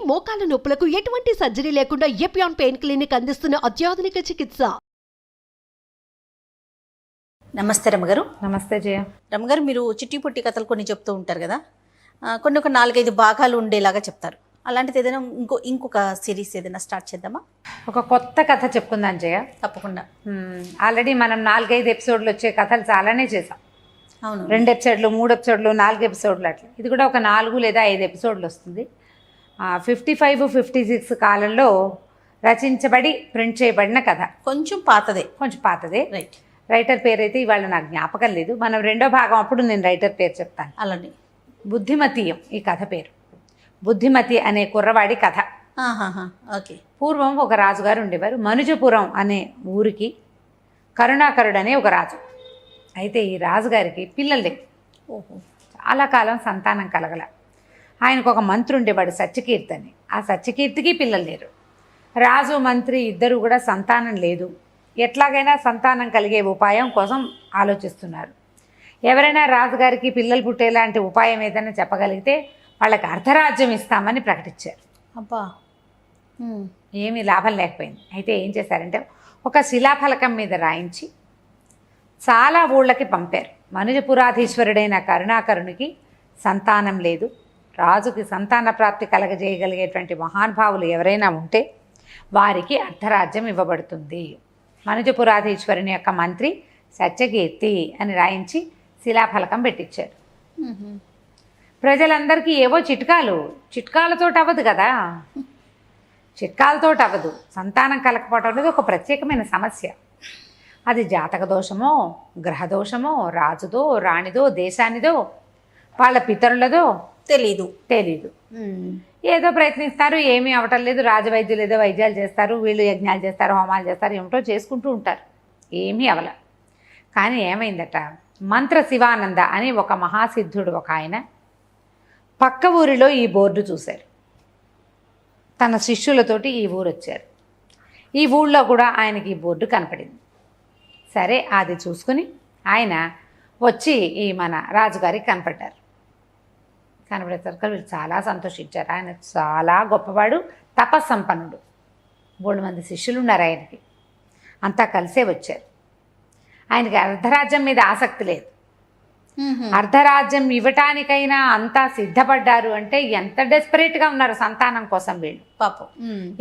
మోకాల నొప్పులకు ఎటువంటి సర్జరీ లేకుండా ఎపియాన్ పెయిన్ క్లినిక్ అందిస్తున్న అత్యాధునిక చికిత్స. నమస్తే రమ్మగారు. నమస్తే జయ. రమ్మగారు, మీరు చిట్టి పొట్టి కథలు కొన్ని చెప్తూ ఉంటారు కదా, కొన్ని ఒక 4-5 భాగాలు ఉండేలాగా చెప్తారు. అలాంటిది ఏదైనా ఇంకొక సిరీస్ ఏదైనా స్టార్ట్ చేద్దామా? ఒక కొత్త కథ చెప్పుకుందాం జయ. తప్పకుండా. ఆల్రెడీ మనం 4-5 ఎపిసోడ్లు వచ్చే కథలు చాలానే చేసాం. అవును, 2 ఎపిసోడ్లు, 3 ఎపిసోడ్లు, 4 ఎపిసోడ్లు అట్లా. ఇది కూడా ఒక 4 లేదా 5 ఎపిసోడ్లు వస్తుంది. 55-56 కాలంలో రచించబడి ప్రింట్ చేయబడిన కథ. కొంచెం పాతదే. రైట్. రైటర్ పేరు అయితే ఇవాళ నాకు జ్ఞాపకం లేదు. మనం 2వ భాగం అప్పుడు నేను రైటర్ పేరు చెప్తాను. అలానే బుద్ధిమతీయం ఈ కథ పేరు. బుద్ధిమతి అనే కుర్రవాడి కథ. ఓకే. పూర్వం ఒక రాజుగారు ఉండేవారు. మనుజపురం అనే ఊరికి కరుణాకరుడు అనే ఒక రాజు. అయితే ఈ రాజుగారికి పిల్లలు లేవు. చాలా కాలం సంతానం కలగల. ఆయనకు ఒక మంత్రి ఉండేవాడు, సత్యకీర్తి అని. ఆ సత్యకీర్తికి పిల్లలు లేరు. రాజు మంత్రి ఇద్దరు కూడా సంతానం లేదు. ఎట్లాగైనా సంతానం కలిగే ఉపాయం కోసం ఆలోచిస్తున్నారు. ఎవరైనా రాజుగారికి పిల్లలు పుట్టేలాంటి ఉపాయం ఏదైనా చెప్పగలిగితే వాళ్ళకి అర్ధరాజ్యం ఇస్తామని ప్రకటించారు. అబ్బా, ఏమీ లాభం లేకపోయింది. అయితే ఏం చేశారంటే ఒక శిలాఫలకం మీద రాయించి చాలా ఊళ్ళకి పంపారు. మనుజపురాధీశ్వరుడైన కరుణాకరునికి సంతానం లేదు, రాజుకి సంతాన ప్రాప్తి కలగజేయగలిగేటువంటి మహానుభావులు ఎవరైనా ఉంటే వారికి అర్ధరాజ్యం ఇవ్వబడుతుంది. మనుజపురాధీశ్వరుని యొక్క మంత్రి సత్యకీర్తి అని రాయించి శిలాఫలకం పెట్టించారు. ప్రజలందరికీ ఏవో చిట్కాలతో అవ్వదు కదా. చిట్కాలతో అవ్వదు. సంతానం కలగకపోవడం అనేది ఒక ప్రత్యేకమైన సమస్య. అది జాతక దోషమో, గ్రహదోషమో, రాజుదో, రాణిదో, దేశానిదో, వాళ్ళ పితరులదో తెలీదు. ఏదో ప్రయత్నిస్తారు, ఏమీ అవటం లేదు. రాజవైద్యులు ఏదో వైద్యాలు చేస్తారు, వీళ్ళు యజ్ఞాలు చేస్తారు, హోమాలు చేస్తారు, ఏమిటో చేసుకుంటూ ఉంటారు. ఏమీ అవల. కానీ ఏమైందట, మంత్ర శివానంద అని ఒక మహాసిద్ధుడు ఒక ఆయన పక్క ఊరిలో ఈ బోర్డు చూశారు. తన శిష్యులతోటి ఈ ఊరు వచ్చారు. ఈ ఊళ్ళో కూడా ఆయనకి ఈ బోర్డు కనపడింది. సరే, అది చూసుకుని ఆయన వచ్చి ఈ మన రాజుగారికి కనపడ్డారు. కనపడేసరికి వీళ్ళు చాలా సంతోషించారు. ఆయన చాలా గొప్పవాడు, తపస్సంపన్నుడు. 3 మంది శిష్యులు ఉన్నారు ఆయనకి. అంతా కలిసే వచ్చారు. ఆయనకి అర్ధరాజ్యం మీద ఆసక్తి లేదు. అర్ధరాజ్యం ఇవ్వటానికైనా అంతా సిద్ధపడ్డారు అంటే ఎంత డెస్పరేట్గా ఉన్నారు సంతానం కోసం వీళ్ళు. పాపం.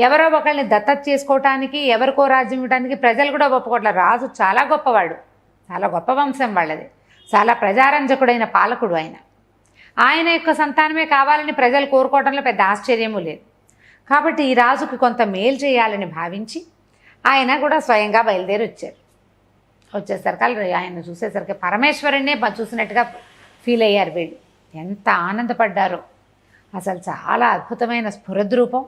ఎవరో ఒకళ్ళని దత్తత చేసుకోవటానికి, ఎవరికో రాజ్యం ఇవ్వడానికి ప్రజలు కూడా ఒప్పుకోవట్లేదు. రాజు చాలా గొప్పవాడు, చాలా గొప్ప వంశం వాళ్ళది, చాలా ప్రజారంజకుడైన పాలకుడు ఆయన. ఆయన యొక్క సంతానమే కావాలని ప్రజలు కోరుకోవడంలో పెద్ద ఆశ్చర్యము లేదు. కాబట్టి ఈ రాజుకి కొంత మేలు చేయాలని భావించి ఆయన కూడా స్వయంగా బయలుదేరి వచ్చారు. వచ్చేసరికి ఆయన చూసేసరికి పరమేశ్వరుణ్ణే చూసినట్టుగా ఫీల్ అయ్యారు వీళ్ళు. ఎంత ఆనందపడ్డారో అసలు. చాలా అద్భుతమైన స్ఫురద్రూపం,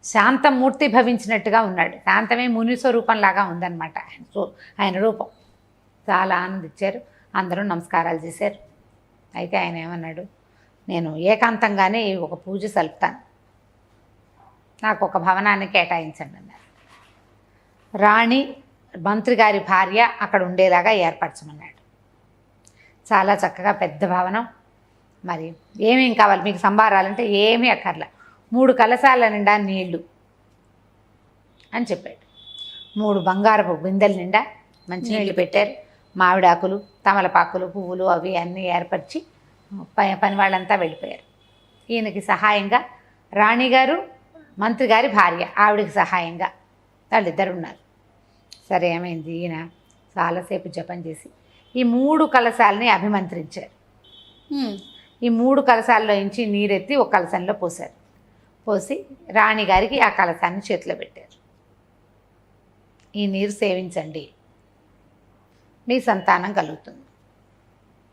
శాంతమూర్తి భవించినట్టుగా ఉన్నాడు. శాంతమే ముని స్వరూపంలాగా ఉందన్నమాట ఆయన రూపం. చాలా ఆనందించారు. అందరూ నమస్కారాలు చేశారు. అయితే ఆయన ఏమన్నాడు, నేను ఏకాంతంగానే ఒక పూజ సలుపుతాను, నాకు ఒక భవనాన్ని కేటాయించండి అన్నారు. రాణి మంత్రి గారి భార్య అక్కడ ఉండేలాగా ఏర్పరచమన్నాడు. చాలా చక్కగా పెద్ద భవనం. మరి ఏమేం కావాలి మీకు సంభారాలంటే ఏమీ అక్కర్లా, 3 కలశాల నిండా నీళ్లు అని చెప్పాడు. 3 బంగారపు బిందెల నిండా మంచినీళ్ళు పెట్టారు. మామిడాకులు, తమలపాకులు, పువ్వులు అవి అన్నీ ఏర్పరిచి పని వాళ్ళంతా వెళ్ళిపోయారు. ఈయనకి సహాయంగా రాణిగారు, మంత్రి గారి భార్య, ఆవిడికి సహాయంగా వాళ్ళిద్దరు ఉన్నారు. సరే, ఏమైంది, ఈయన చాలాసేపు జపం చేసి ఈ 3 కలశాలని అభిమంత్రించారు. ఈ 3 కలశాల్లో నుంచి నీరెత్తి ఒక కలశంలో పోశారు. పోసి రాణిగారికి ఆ కలశాన్ని చేతిలో పెట్టారు. ఈ నీరు సేవించండి, మీ సంతానం కలుగుతుంది.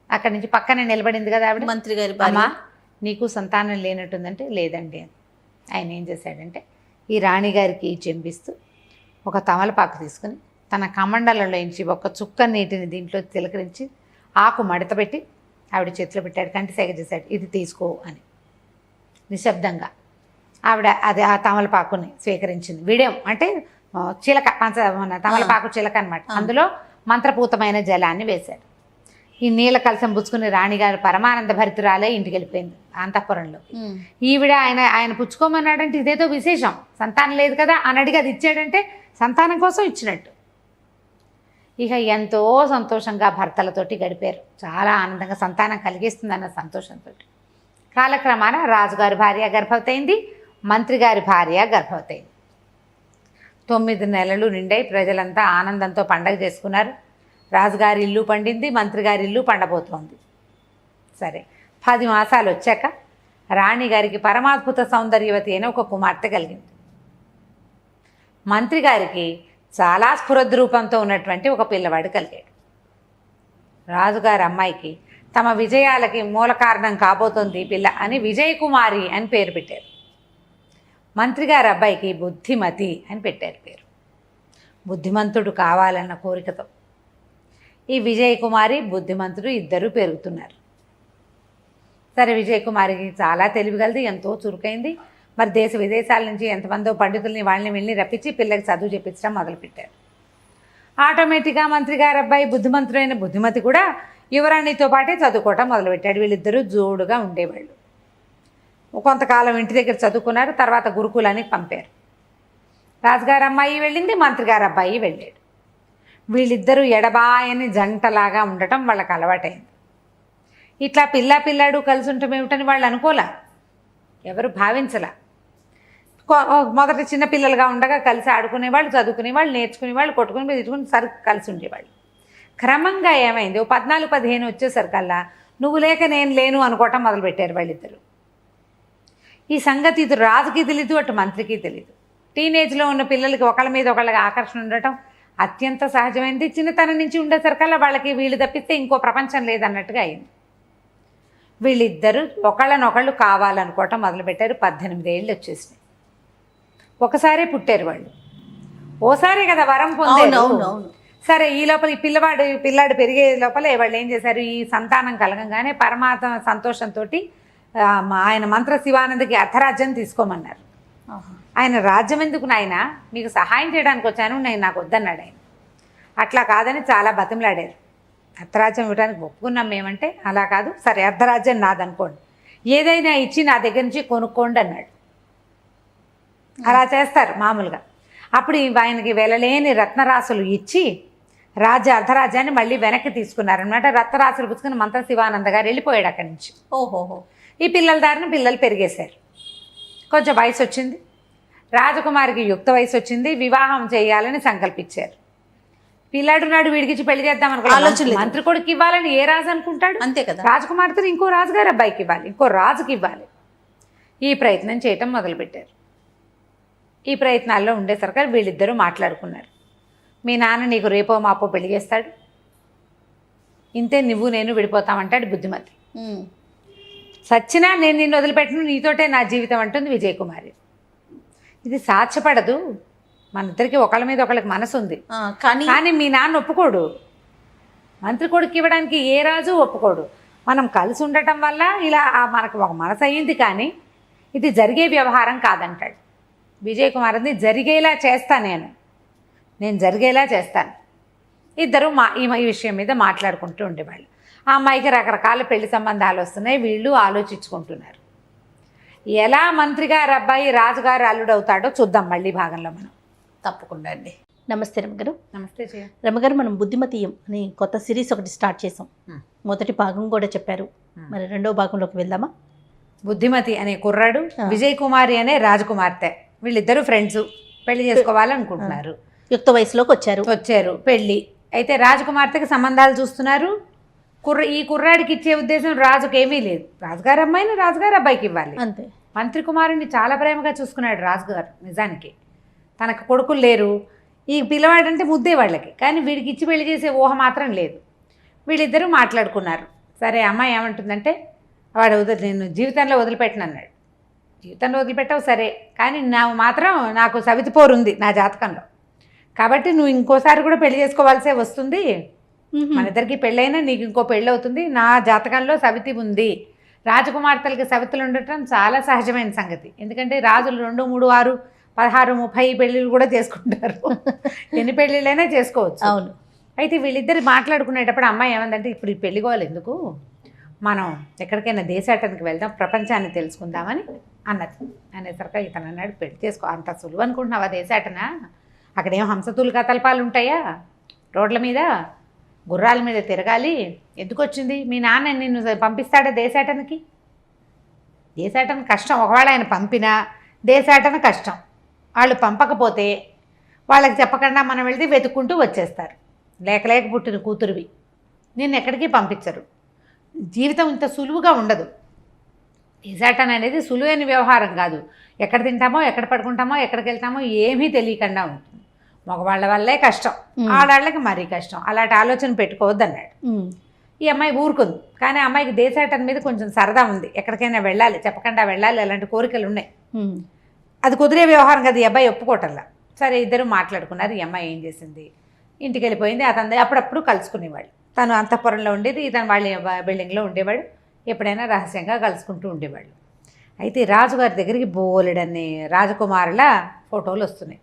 అక్కడి నుంచి పక్కనే నిలబడింది కదా ఆవిడ, మంత్రి గారి అమ్మ నీకు సంతానం లేనట్టుందంటే లేదండి అని. ఆయన ఏం చేశాడంటే ఈ రాణిగారికి చెంపిస్తూ ఒక తమలపాకు తీసుకుని తన కమండలంలోంచి ఒక చుక్క నీటిని దీంట్లో తిలకరించి ఆకు మడతపెట్టి ఆవిడ చేతిలో పెట్టాడు. కంటి సేగ చేశాడు, ఇది తీసుకో అని. నిశ్శబ్దంగా ఆవిడ అది ఆ తమలపాకుని స్వీకరించింది. విడేం అంటే చిలక, తమలపాకు చిలక అనమాట. అందులో మంత్రపూతమైన జలాన్ని వేశాడు. ఈ నీళ్ళ కలసం పుచ్చుకుని రాణిగారు పరమానంద భరితురాలే ఇంటికి వెళ్ళిపోయింది అంతఃపురంలో. ఈవిడ ఆయన పుచ్చుకోమన్నాడంటే ఇదేదో విశేషం, సంతానం లేదు కదా అని అడిగి అది ఇచ్చాడంటే సంతానం కోసం ఇచ్చినట్టు. ఇక ఎంతో సంతోషంగా భర్తలతోటి గడిపారు, చాలా ఆనందంగా సంతానం కలిగిస్తుందన్న సంతోషంతో. కాలక్రమాన రాజుగారి భార్య గర్భవతి అయింది, మంత్రి గారి భార్య గర్భవతి అయింది. 9 నెలలు నిండాయి, ప్రజలంతా ఆనందంతో పండగ చేసుకున్నారు. రాజుగారి ఇల్లు పండింది, మంత్రి గారి ఇల్లు పండబోతోంది. సరే 10 మాసాలు వచ్చాక రాణిగారికి పరమాద్భుత సౌందర్యవతి అయిన ఒక కుమార్తె కలిగింది. మంత్రి గారికి చాలా స్ఫురద్రూపంతో ఉన్నటువంటి ఒక పిల్లవాడు కలిగాడు. రాజుగారి అమ్మాయికి తమ విజయాలకి మూల కారణం కాబోతోంది పిల్ల అని విజయకుమారి అని పేరు పెట్టారు. మంత్రి గారి అబ్బాయికి బుద్ధిమతి అని పెట్టారు పేరు, బుద్ధిమంతుడు కావాలన్న కోరికతో. ఈ విజయకుమారి బుద్ధిమంతుడు ఇద్దరు పెరుగుతున్నారు. సరే విజయకుమారికి చాలా తెలివిగలది, ఎంతో చురుకైంది. మరి దేశ విదేశాల నుంచి ఎంతమందో పండితుల్ని వాళ్ళని వెళ్ళి రప్పించి పిల్లకి చదువు చెప్పించడం మొదలుపెట్టారు. ఆటోమేటిక్గా మంత్రి గారి అబ్బాయి బుద్ధిమంతుడైన బుద్ధిమతి కూడా యువరాణితో పాటే చదువుకోవటం మొదలుపెట్టాడు. వీళ్ళిద్దరూ జోడుగా ఉండేవాళ్ళు. కొంతకాలం ఇంటి దగ్గర చదువుకున్నారు, తర్వాత గురుకులానికి పంపారు. రాజుగారి అమ్మాయి వెళ్ళింది, మంత్రి గారి అబ్బాయి వెళ్ళాడు. వీళ్ళిద్దరూ ఎడబాయని జంటలాగా ఉండటం వాళ్ళకి అలవాటైంది. ఇట్లా పిల్లాడు కలిసి ఉండటం ఏమిటని వాళ్ళు అనుకోలే, ఎవరు భావించలా. మొదట చిన్నపిల్లలుగా ఉండగా కలిసి ఆడుకునేవాళ్ళు, చదువుకునేవాళ్ళు, నేర్చుకునేవాళ్ళు, కొట్టుకుని తిట్టుకుని సరుకు కలిసి ఉండేవాళ్ళు. క్రమంగా ఏమైంది, 14-15 వచ్చేసరికల్లా నువ్వు లేక నేను లేను అనుకోవటం మొదలుపెట్టారు వాళ్ళిద్దరు. ఈ సంగతి ఇటు రాజుకి తెలీదు, అటు మంత్రికి తెలీదు. టీనేజ్లో ఉన్న పిల్లలకి ఒకళ్ళ మీద ఒకళ్ళకి ఆకర్షణ ఉండటం అత్యంత సహజమైంది. చిన్నతనం నుంచి ఉండేసరికల్లా వాళ్ళకి వీళ్ళు తప్పిస్తే ఇంకో ప్రపంచం లేదన్నట్టుగా అయింది. వీళ్ళిద్దరూ ఒకళ్ళనొకళ్ళు కావాలనుకోవటం మొదలుపెట్టారు. 18 ఏళ్ళు వచ్చేసినాయి. ఒకసారే పుట్టారు వాళ్ళు, ఓసారే కదా వరం పొందారు. సరే ఈ లోపల ఈ పిల్లాడు పెరిగే లోపల వాళ్ళు ఏం చేశారు, ఈ సంతానం కలగంగానే పరమాత్మ సంతోషంతో ఆయన మంత్ర శివానందకి అర్ధరాజ్యం తీసుకోమన్నారు. ఆయన రాజ్యం ఎందుకు నాయన, మీకు సహాయం చేయడానికి వచ్చాను, నాకు వద్దన్నాడు ఆయన. అట్లా కాదని చాలా బతిమలాడారు. అర్ధరాజ్యం ఇవ్వడానికి ఒప్పుకున్నాం మేమంటే, అలా కాదు, సరే అర్ధరాజ్యం నాదనుకోండి, ఏదైనా ఇచ్చి నా దగ్గర నుంచి కొనుక్కోండి అన్నాడు. అలా చేస్తారు మామూలుగా. అప్పుడు ఆయనకి వెలలేని రత్నరాశులు ఇచ్చి అర్ధరాజ్యాన్ని మళ్ళీ వెనక్కి తీసుకున్నారనమాట. రత్నరాశులు పుచ్చుకుని మంత్ర శివానంద గారు వెళ్ళిపోయాడు అక్కడి నుంచి. ఓహోహో. ఈ పిల్లల దారిన పిల్లలు పెరిగేశారు. కొంచెం వయసు వచ్చింది, రాజకుమారికి యుక్త వయసు వచ్చింది, వివాహం చేయాలని సంకల్పించారు. పిల్లాడు నాడు వీడికిచ్చి పెళ్లి చేద్దాం అనుకున్నాడు. మంత్రి కొడుకు ఇవ్వాలని ఏ రాజు అనుకుంటాడు, అంతే కదా. రాజకుమార్తెను ఇంకో రాజుగారి అబ్బాయికి ఇవ్వాలి, ఇంకో రాజుకి ఇవ్వాలి. ఈ ప్రయత్నం చేయటం మొదలుపెట్టారు. ఈ ప్రయత్నాల్లో ఉండేసరికి వీళ్ళిద్దరూ మాట్లాడుకున్నారు. మీ నాన్న నీకు రేపో మాపో పెళ్లి చేస్తాడు, ఇంతే నువ్వు నేను విడిపోతామంటాడు బుద్ధిమతి. సచ్చినా నేను నిన్ను వదిలిపెట్టను, నీతోటే నా జీవితం అంటుంది విజయకుమారి. ఇది సాధ్యపడదు, మన ఇద్దరికి ఒకళ్ళ మీద ఒకళ్ళకి మనసు ఉంది, కానీ మీ నాన్న ఒప్పుకోడు, మంత్రి కొడుకు ఇవ్వడానికి ఏ రాజు ఒప్పుకోడు. మనం కలిసి ఉండటం వల్ల ఇలా మనకు ఒక మనసు అయ్యింది, కానీ ఇది జరిగే వ్యవహారం కాదంటాడు. విజయకుమారిని జరిగేలా చేస్తా, నేను జరిగేలా చేస్తాను. ఇద్దరు ఈ విషయం మీద మాట్లాడుకుంటూ ఉండేవాళ్ళు. ఆ అమ్మాయికి రకరకాల పెళ్లి సంబంధాలు వస్తున్నాయి, వీళ్ళు ఆలోచించుకుంటున్నారు. ఎలా మంత్రి గారి అబ్బాయి రాజుగారు అల్లుడవుతాడో చూద్దాం మళ్ళీ భాగంలో మనం. తప్పకుండా అండి. నమస్తే రమగారు. నమస్తే రమగారు, మనం బుద్ధిమతీయం అని కొత్త సిరీస్ ఒకటి స్టార్ట్ చేసాం. మొదటి భాగం కూడా చెప్పారు, మరి రెండో భాగంలోకి వెళ్దామా? బుద్ధిమతి అనే కుర్రాడు, విజయకుమారి అనే రాజకుమార్తె, వీళ్ళిద్దరూ ఫ్రెండ్స్, పెళ్లి చేసుకోవాలనుకుంటున్నారు. యుక్త వయసులోకి వచ్చారు. పెళ్ళి అయితే రాజకుమార్తెకి సంబంధాలు చూస్తున్నారు. ఈ కుర్రాడికి ఇచ్చే ఉద్దేశం రాజుకి ఏమీ లేదు. రాజుగారి అమ్మాయిని రాజుగారి అబ్బాయికి ఇవ్వాలి అంతే. మంత్రి కుమారుని చాలా ప్రేమగా చూసుకున్నాడు రాజుగారు. నిజానికి తనకు కొడుకులు లేరు, ఈ పిల్లవాడంటే ముద్దే వాళ్ళకి, కానీ వీడికి ఇచ్చి పెళ్లి చేసే ఊహ మాత్రం లేదు. వీళ్ళిద్దరూ మాట్లాడుకున్నారు. సరే అమ్మాయి ఏమంటుందంటే, వాడు నేను జీవితంలో వదిలిపెట్టను అన్నాడు. జీవితంలో వదిలిపెట్టావు సరే, కానీ నాకు సవితిపోరు ఉంది నా జాతకంలో, కాబట్టి నువ్వు ఇంకోసారి కూడా పెళ్లి చేసుకోవాల్సే వస్తుంది. మన ఇద్దరికి పెళ్ళైనా నీకు ఇంకో పెళ్ళి అవుతుంది. నా జాతకంలో సవితి ఉంది. రాజకుమార్తెలకి సవితులు ఉండటం చాలా సహజమైన సంగతి, ఎందుకంటే రాజులు 2, 3, 6, 16, 30 పెళ్ళిళ్ళు కూడా చేసుకుంటారు. ఎన్ని పెళ్ళిళ్ళైనా చేసుకోవచ్చు. అవును. అయితే వీళ్ళిద్దరు మాట్లాడుకునేటప్పుడు అమ్మాయి ఏమందంటే ఇప్పుడు ఈ పెళ్లిగోలు ఎందుకు, మనం ఎక్కడికైనా దేశాటనకి వెళ్దాం, ప్రపంచాన్ని తెలుసుకుందామని అన్నది. అనేసరికి ఇతను అన్నాడు, పెళ్లి చేసుకో, అంత సులువు అనుకుంటున్నావా దేశాటన? అక్కడేం హంసతూలు కతల్పాలు ఉంటాయా రోడ్ల మీద, గుర్రాల మీద తిరగాలి, ఎందుకు వచ్చింది? మీ నాన్న నిన్ను పంపిస్తాడా దేశాటనకి? దేశాటన కష్టం, ఒకవేళ ఆయన పంపినా దేశాటన కష్టం. వాళ్ళు పంపకపోతే వాళ్ళకి చెప్పకుండా మనం వెళ్తే వెతుక్కుంటూ వచ్చేస్తారు. లేక పుట్టిన కూతురువి, నిన్ను ఎక్కడికి పంపించరు. జీవితం ఇంత సులువుగా ఉండదు. దేశాటన అనేది సులువైన వ్యవహారం కాదు. ఎక్కడ తింటామో, ఎక్కడ పడుకుంటామో, ఎక్కడికి వెళ్తామో ఏమీ తెలియకుండా ఉంటుంది. మగవాళ్ళ వల్లే కష్టం, ఆడాళ్ళకి మరీ కష్టం. అలాంటి ఆలోచన పెట్టుకోవద్దు అన్నాడు. ఈ అమ్మాయి ఊరుకుంది. కానీ అమ్మాయికి దేశాటన మీద కొంచెం సరదా ఉంది. ఎక్కడికైనా వెళ్ళాలి, చెప్పకుండా వెళ్ళాలి, అలాంటి కోరికలు ఉన్నాయి. అది కుదిరే వ్యవహారం కదా, ఈ అబ్బాయి ఒప్పుకోవటంలా. సరే ఇద్దరు మాట్లాడుకున్నారు. ఈ అమ్మాయి ఏం చేసింది, ఇంటికి వెళ్ళిపోయింది. అతను అప్పుడప్పుడు కలుసుకునేవాళ్ళు. తను అంతఃపురంలో ఉండేది, ఇతను వాళ్ళ బిల్డింగ్లో ఉండేవాడు. ఎప్పుడైనా రహస్యంగా కలుసుకుంటూ ఉండేవాళ్ళు. అయితే రాజుగారి దగ్గరికి బోలెడన్ని రాజకుమారుల ఫోటోలు వస్తున్నాయి.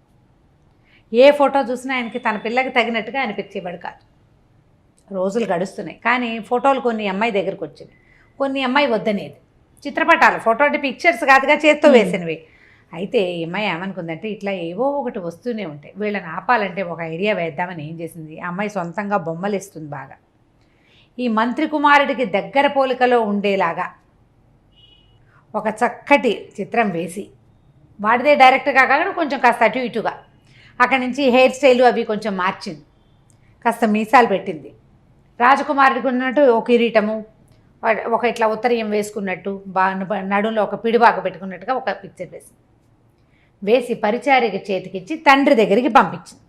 ఏ ఫోటో చూసినా ఆయనకి తన పిల్లకి తగినట్టుగా అనిపించేవాడు కాదు. రోజులు గడుస్తున్నాయి. కానీ ఫోటోలు కొన్ని అమ్మాయి దగ్గరికి వచ్చినాయి, కొన్ని అమ్మాయి వద్దనేది. చిత్రపటాలు, ఫోటో అంటే పిక్చర్స్ కాదుగా, చేత్తో వేసినవి. అయితే ఈ అమ్మాయి ఏమనుకుందంటే, ఇట్లా ఏవో ఒకటి వస్తూనే ఉంటాయి, వీళ్ళని ఆపాలంటే ఒక ఐడియా వేద్దామని ఏం చేసింది, ఆ అమ్మాయి సొంతంగా బొమ్మలు ఇస్తుంది బాగా. ఈ మంత్రి కుమారుడికి దగ్గర పోలికలో ఉండేలాగా ఒక చక్కటి చిత్రం వేసి, వాడిదే డైరెక్ట్గా కాకుండా కొంచెం కాస్త అటు ఇటుగా, అక్కడి నుంచి హెయిర్ స్టైలు అవి కొంచెం మార్చింది, కాస్త మీసాలు పెట్టింది. రాజకుమారుడికి ఉన్నట్టు ఒక కిరీటము, ఒక ఇట్లా ఉత్తరీయం వేసుకున్నట్టు, నడుంలో ఒక పిడిబాక పెట్టుకున్నట్టుగా ఒక పిక్చర్ వేసి పరిచారిక చేతికిచ్చి తండ్రి దగ్గరికి పంపించింది.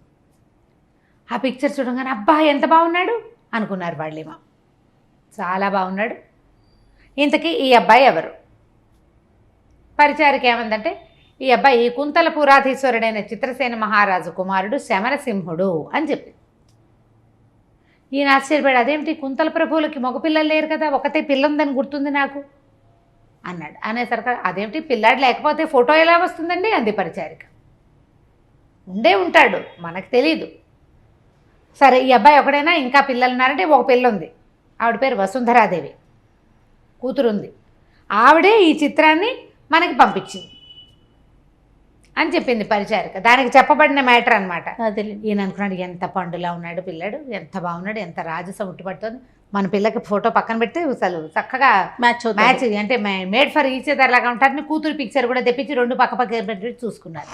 ఆ పిక్చర్ చూడగానే అబ్బా ఎంత బాగున్నాడు అనుకున్నారు వాళ్ళేమో. చాలా బాగున్నాడు. ఇంతకీ ఈ అబ్బాయి ఎవరు? పరిచారిక ఏమందంటే, ఈ అబ్బాయి కుంతల పురాధీశ్వరుడైన చిత్రసేన మహారాజు కుమారుడు శమరసింహుడు అని చెప్పింది. ఈయన ఆశ్చర్యపడి, అదేమిటి కుంతల ప్రభువులకి మగపిల్లలు లేరు కదా, ఒకతే పిల్ల ఉందని గుర్తుంది నాకు అన్నాడు. అనేసరికి అదేమిటి పిల్లాడు లేకపోతే ఫోటో ఎలా వస్తుందండి అంది పరిచారిక. ఉండే ఉంటాడు, మనకు తెలీదు. సరే ఈ అబ్బాయి ఒకడైనా, ఇంకా పిల్లలు ఉన్నారంటే ఒక పిల్ల ఉంది, ఆవిడ పేరు వసుంధరాదేవి, కూతురుంది. ఆవిడే ఈ చిత్రాన్ని మనకి పంపించింది అని చెప్పింది పరిచారిక. దానికి చెప్పబడిన మ్యాటర్ అనమాట. ఈయన అనుకున్నాడు, ఎంత పండులా ఉన్నాడు పిల్లాడు, ఎంత బాగున్నాడు, ఎంత రాజసం ఉట్టిపడుతుంది, మన పిల్లకి ఫోటో పక్కన పెడితే అసలు చక్కగా మ్యాచ్ అంటే మేడ్ ఫర్ ఈచ్ అదర్ లాగా ఉంటారని కూతురు పిక్చర్ కూడా తెప్పించి రెండు పక్క పెట్టి చూసుకున్నారు.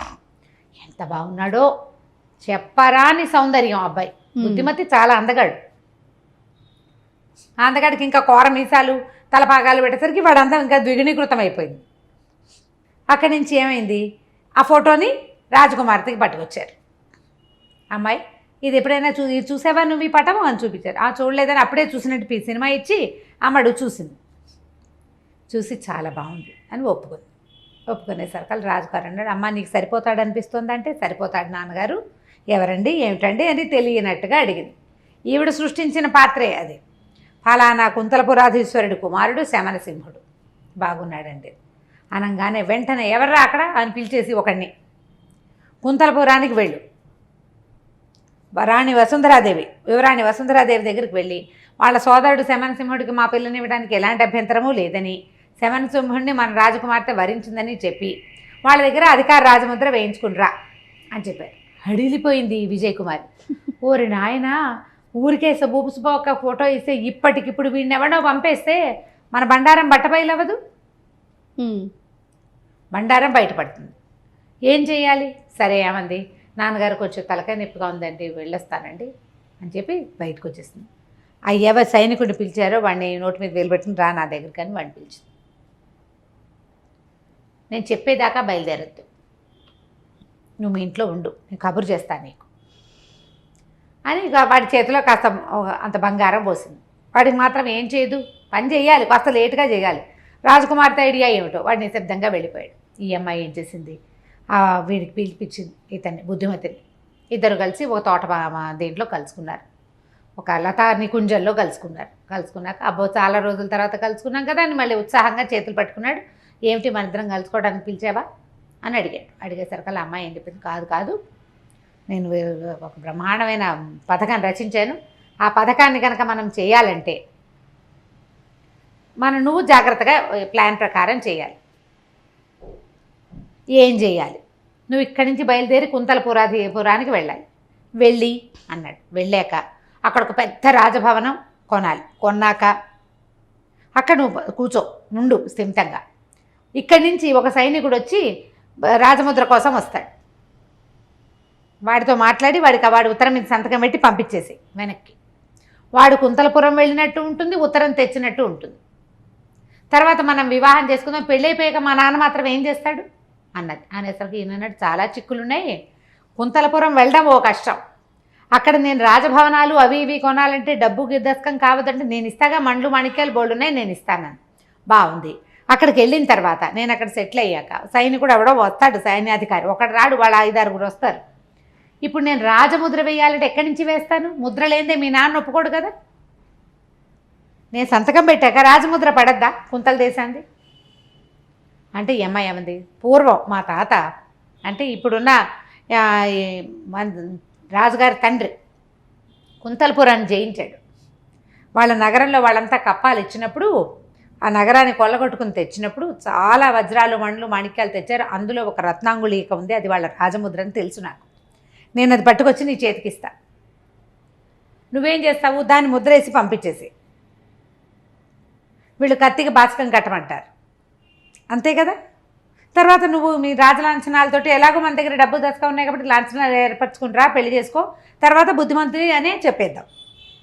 ఎంత బాగున్నాడో, చెప్పరాని సౌందర్యం. అబ్బాయి బుద్ధిమతి, చాలా అందగాడు. అందగాడికి ఇంకా కోర మీసాలు, తలపాగాలు పెట్టేసరికి వాడంతా ఇంకా ద్విగుణీకృతం అయిపోయింది. అక్కడి నుంచి ఏమైంది, ఆ ఫోటోని రాజకుమార్తెకి పట్టుకొచ్చారు. అమ్మాయి, ఇది ఎప్పుడైనా చూసావా నువ్వు ఈ పటము అని చూపించారు. చూడలేదని అప్పుడే చూసినట్టు సినిమా ఇచ్చి అమ్మడు చూసింది. చూసి చాలా బాగుంది అని ఒప్పుకునేసరికి రాజుగారు అన్నాడు, అమ్మ నీకు సరిపోతాడు అనిపిస్తుంది అంటే, సరిపోతాడు నాన్నగారు. ఎవరండి ఏమిటండి అని తెలియనట్టుగా అడిగింది. ఈవిడ సృష్టించిన పాత్రే అది. ఫలానా కుంతలపురాధీశ్వరుడి కుమారుడు శమనసింహుడు బాగున్నాడండి అనగానే వెంటనే ఎవర్రా అక్కడ అని పిలిచేసి ఒకడిని, కుంతలపురానికి వెళ్ళు, యువరాణి వసుంధరాదేవి దగ్గరికి వెళ్ళి వాళ్ళ సోదరుడు శమనసింహుడికి మా పిల్లని ఇవ్వడానికి ఎలాంటి అభ్యంతరమూ లేదని, శమనసింహుడిని మన రాజకుమార్తె వరించిందని చెప్పి వాళ్ళ దగ్గర అధికార రాజముద్ర వేయించుకునిరా అని చెప్పారు. హడిలిపోయింది విజయ్ కుమార్. ఓరి నాయన, ఊరికే ఒక ఫోటో ఇస్తే ఇప్పటికిప్పుడు వీడిని ఎవడో పంపేస్తే మన బండారం బట్టబయలవ్వదు, బండారం బయటపడుతుంది. ఏం చేయాలి? సరే ఏమంది, నాన్నగారికి వచ్చే తలకాయ నొప్పిగా ఉందండి, వెళ్ళొస్తానండి అని చెప్పి బయటకు వచ్చేసింది. ఎవరు సైనికుడిని పిలిచారో వాడిని నోటి మీద వేలు పెట్టుకుని రా నా దగ్గరికి అని వాడిని పిలిచింది. నేను చెప్పేదాకా బయలుదేరద్దు, నువ్వు మీ ఇంట్లో ఉండు, నేను కబురు చేస్తాను నీకు అని వాడి చేతిలో కాస్త అంత బంగారం పోసింది. వాడికి మాత్రం ఏం చేయదు, పని చేయాలి, కాస్త లేటుగా చేయాలి. రాజకుమార్తె ఐడియా ఏమిటో వాడు నిశ్శబ్దంగా వెళ్ళిపోయాడు. ఈ అమ్మాయి ఏం చేసింది, వీడికి పిలిపించింది ఇతన్ని, బుద్ధిమతిని. ఇద్దరు కలిసి ఒక తోట దీంట్లో కలుసుకున్నారు, ఒక లతా నికుంజంలో కలుసుకున్నాక అబ్బో చాలా రోజుల తర్వాత కలుసుకున్నాం కదా అని మళ్ళీ ఉత్సాహంగా చేతులు పట్టుకున్నాడు. ఏమిటి మన ఇద్దరం కలుసుకోవడానికి పిలిచావా అని అడిగేసరికి అమ్మాయి ఏం చెప్పింది, కాదు నేను ఒక బ్రహ్మాండమైన పథకాన్ని రచించాను. ఆ పథకాన్ని కనుక మనం చేయాలంటే నువ్వు జాగ్రత్తగా ప్లాన్ ప్రకారం చేయాలి. ఏం చేయాలి? నువ్వు ఇక్కడి నుంచి బయలుదేరి కుంతలపురానికి వెళ్ళాలి. వెళ్ళి అన్నాడు. వెళ్ళాక అక్కడ ఒక పెద్ద రాజభవనం కొనాలి. కొన్నాక అక్కడ నువ్వు కూర్చో, నుండు స్థిమితంగా. ఇక్కడి నుంచి ఒక సైనికుడు వచ్చి రాజముద్ర కోసం వస్తాడు. వాడితో మాట్లాడి వాడు ఉత్తరం మీద సంతకం పెట్టి పంపించేసి వెనక్కి. వాడు కుంతలపురం వెళ్ళినట్టు ఉంటుంది, ఉత్తరం తెచ్చినట్టు ఉంటుంది. తర్వాత మనం వివాహం చేసుకుందాం, పెళ్ళైపోయాక మా నాన్న మాత్రం ఏం చేస్తాడు అన్నది. అనేసరికి ఈయనన్నాడు, చాలా చిక్కులున్నాయి. కుంతలపురం వెళ్ళడం ఓ కష్టం. అక్కడ నేను రాజభవనాలు అవి ఇవి కొనాలంటే డబ్బు గిద్దస్కం కావద్దంటే నేను ఇస్తాగా, మండ్లు మాణిక్యాలు బోల్డున్నాయి, నేను ఇస్తానని. బాగుంది. అక్కడికి వెళ్ళిన తర్వాత నేను అక్కడ సెటిల్ అయ్యాక సైనికుడు ఎవడో వస్తాడు, సైన్యాధికారి ఒకడు రాడు, వాళ్ళ 5-6 వస్తారు. ఇప్పుడు నేను రాజముద్ర వేయాలంటే ఎక్కడి నుంచి వేస్తాను? ముద్ర లేదే మీ నాన్న ఒప్పుకోడు కదా. నేను సంతకం పెట్టాక రాజముద్ర పడద్దా కుంతల దేశాంది అంటే? ఏమది పూర్వం మా తాత అంటే ఇప్పుడున్న రాజుగారి తండ్రి కుంతలపురాన్ని జయించాడు. వాళ్ళ నగరంలో వాళ్ళంతా కప్పాలు ఇచ్చినప్పుడు, ఆ నగరాన్ని కొల్లగొట్టుకుని తెచ్చినప్పుడు చాలా వజ్రాలు మండ్లు మాణిక్యాలు తెచ్చారు. అందులో ఒక రత్నాంగుళీక ఉంది, అది వాళ్ళ రాజముద్ర అని తెలుసు నాకు. నేను అది పట్టుకొచ్చి నీ చేతికిస్తా. నువ్వేం చేస్తావు? దాన్ని ముద్ర వేసి పంపించేసి. వీళ్ళు కత్తికి బాచకం కట్టమంటారు, అంతే కదా. తర్వాత నువ్వు మీ రాజలాంఛనాలతోటి ఎలాగో మన దగ్గర డబ్బు దశగా ఉన్నాయి కాబట్టి లాంఛనాలు ఏర్పరచుకుంటారా, పెళ్లి చేసుకో, తర్వాత బుద్ధిమంతుని అనే చెప్పేద్దాం.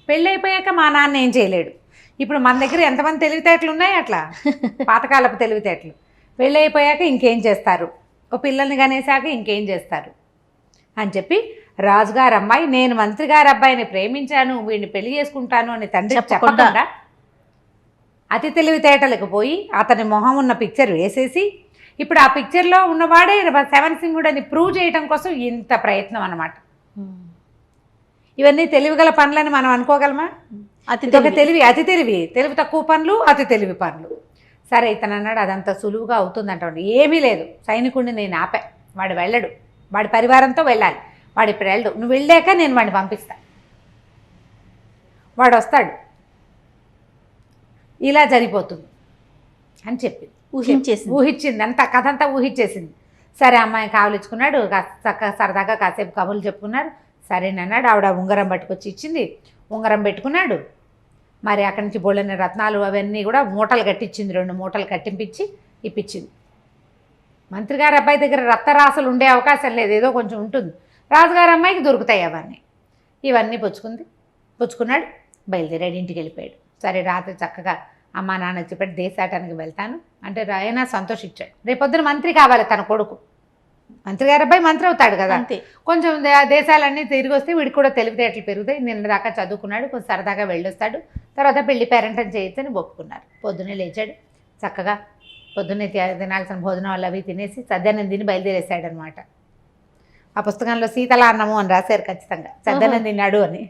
పెళ్ళి అయిపోయాక మా నాన్న ఏం చేయలేడు. ఇప్పుడు మన దగ్గర ఎంతమంది తెలివితేటలు ఉన్నాయి అట్లా, పాతకాలపు తెలివితేటలు. పెళ్ళి అయిపోయాక ఇంకేం చేస్తారు, ఓ పిల్లల్ని కనేసాక ఇంకేం చేస్తారు అని చెప్పి రాజుగారి అమ్మాయి, నేను మంత్రి గారి అబ్బాయిని ప్రేమించాను, వీడిని పెళ్లి చేసుకుంటాను అని తండ్రి చెప్పకుండా అతి తెలివితేటలకు పోయి అతని మొహం ఉన్న పిక్చర్ వేసేసి, ఇప్పుడు ఆ పిక్చర్లో ఉన్నవాడే శవనసింహుడు అని ప్రూవ్ చేయడం కోసం ఇంత ప్రయత్నం అన్నమాట. ఇవన్నీ తెలివిగల పనులని మనం అనుకోగలమా? తెలివి తక్కువ పనులు, అతి తెలివి పనులు. సరే ఇతను అన్నాడు, అదంతా సులువుగా అవుతుందంట. ఏమీ లేదు, సైనికుడిని నేను ఆపా, వాడు వెళ్ళడు, వాడి పరివారంతో వెళ్ళాలి, వాడు ఇప్పుడు వెళ్ళడు, నువ్వు వెళ్ళాక నేను వాడిని పంపిస్తా, వాడు వస్తాడు, ఇలా జరిగిపోతుంది అని చెప్పింది. ఊహించింది, అంత కథ అంతా ఊహించేసింది. సరే అమ్మాయి కావలించుకున్నాడు, చక్కగా సరదాగా కాసేపు కబుర్లు చెప్పుకున్నాడు. సరేనన్నాడు. ఆవిడ ఉంగరం పట్టుకొచ్చి ఇచ్చింది, ఉంగరం పెట్టుకున్నాడు. మరి అక్కడి నుంచి బోళ్ళని రత్నాలు అవన్నీ కూడా మూటలు కట్టించింది, 2 మూటలు కట్టింపించి ఇప్పించింది. మంత్రి గారి అబ్బాయి దగ్గర రక్తరాశులు ఉండే అవకాశం లేదు, ఏదో కొంచెం ఉంటుంది. రాజుగారి అమ్మాయికి దొరుకుతాయి అవన్నీ. ఇవన్నీ పుచ్చుకున్నాడు, బయలుదేరాడు, ఇంటికి వెళ్ళిపోయాడు. సరే రాత్రి చక్కగా అమ్మా నాన్న చెప్పాడు, దేశాటానికి వెళ్తాను అంటే ఆయన సంతోషించాడు. రేపొద్దున మంత్రి కావాలి తన కొడుకు, మంత్రి గారి అబ్బాయి మంత్రి అవుతాడు కదా. కొంచెం దేశాలన్నీ తిరిగి వస్తే వీడికి కూడా తెలివితేటలు పెరుగుతాయి. నిన్న దాకా చదువుకున్నాడు, కొంచెం సరదాగా వెళ్ళొస్తాడు, తర్వాత పెళ్లి పేరెంటం చేయొచ్చని ఒప్పుకున్నారు. పొద్దున్నే లేచాడు, చక్కగా పొద్దున్నే తినాల్సిన భోజనాలు అవి తినేసి సద్దన్నం తిని బయలుదేరేసాడు అనమాట. ఆ పుస్తకంలో శీతల అన్నము అని రాశారు, ఖచ్చితంగా సద్దన్నం తిన్నాడు అని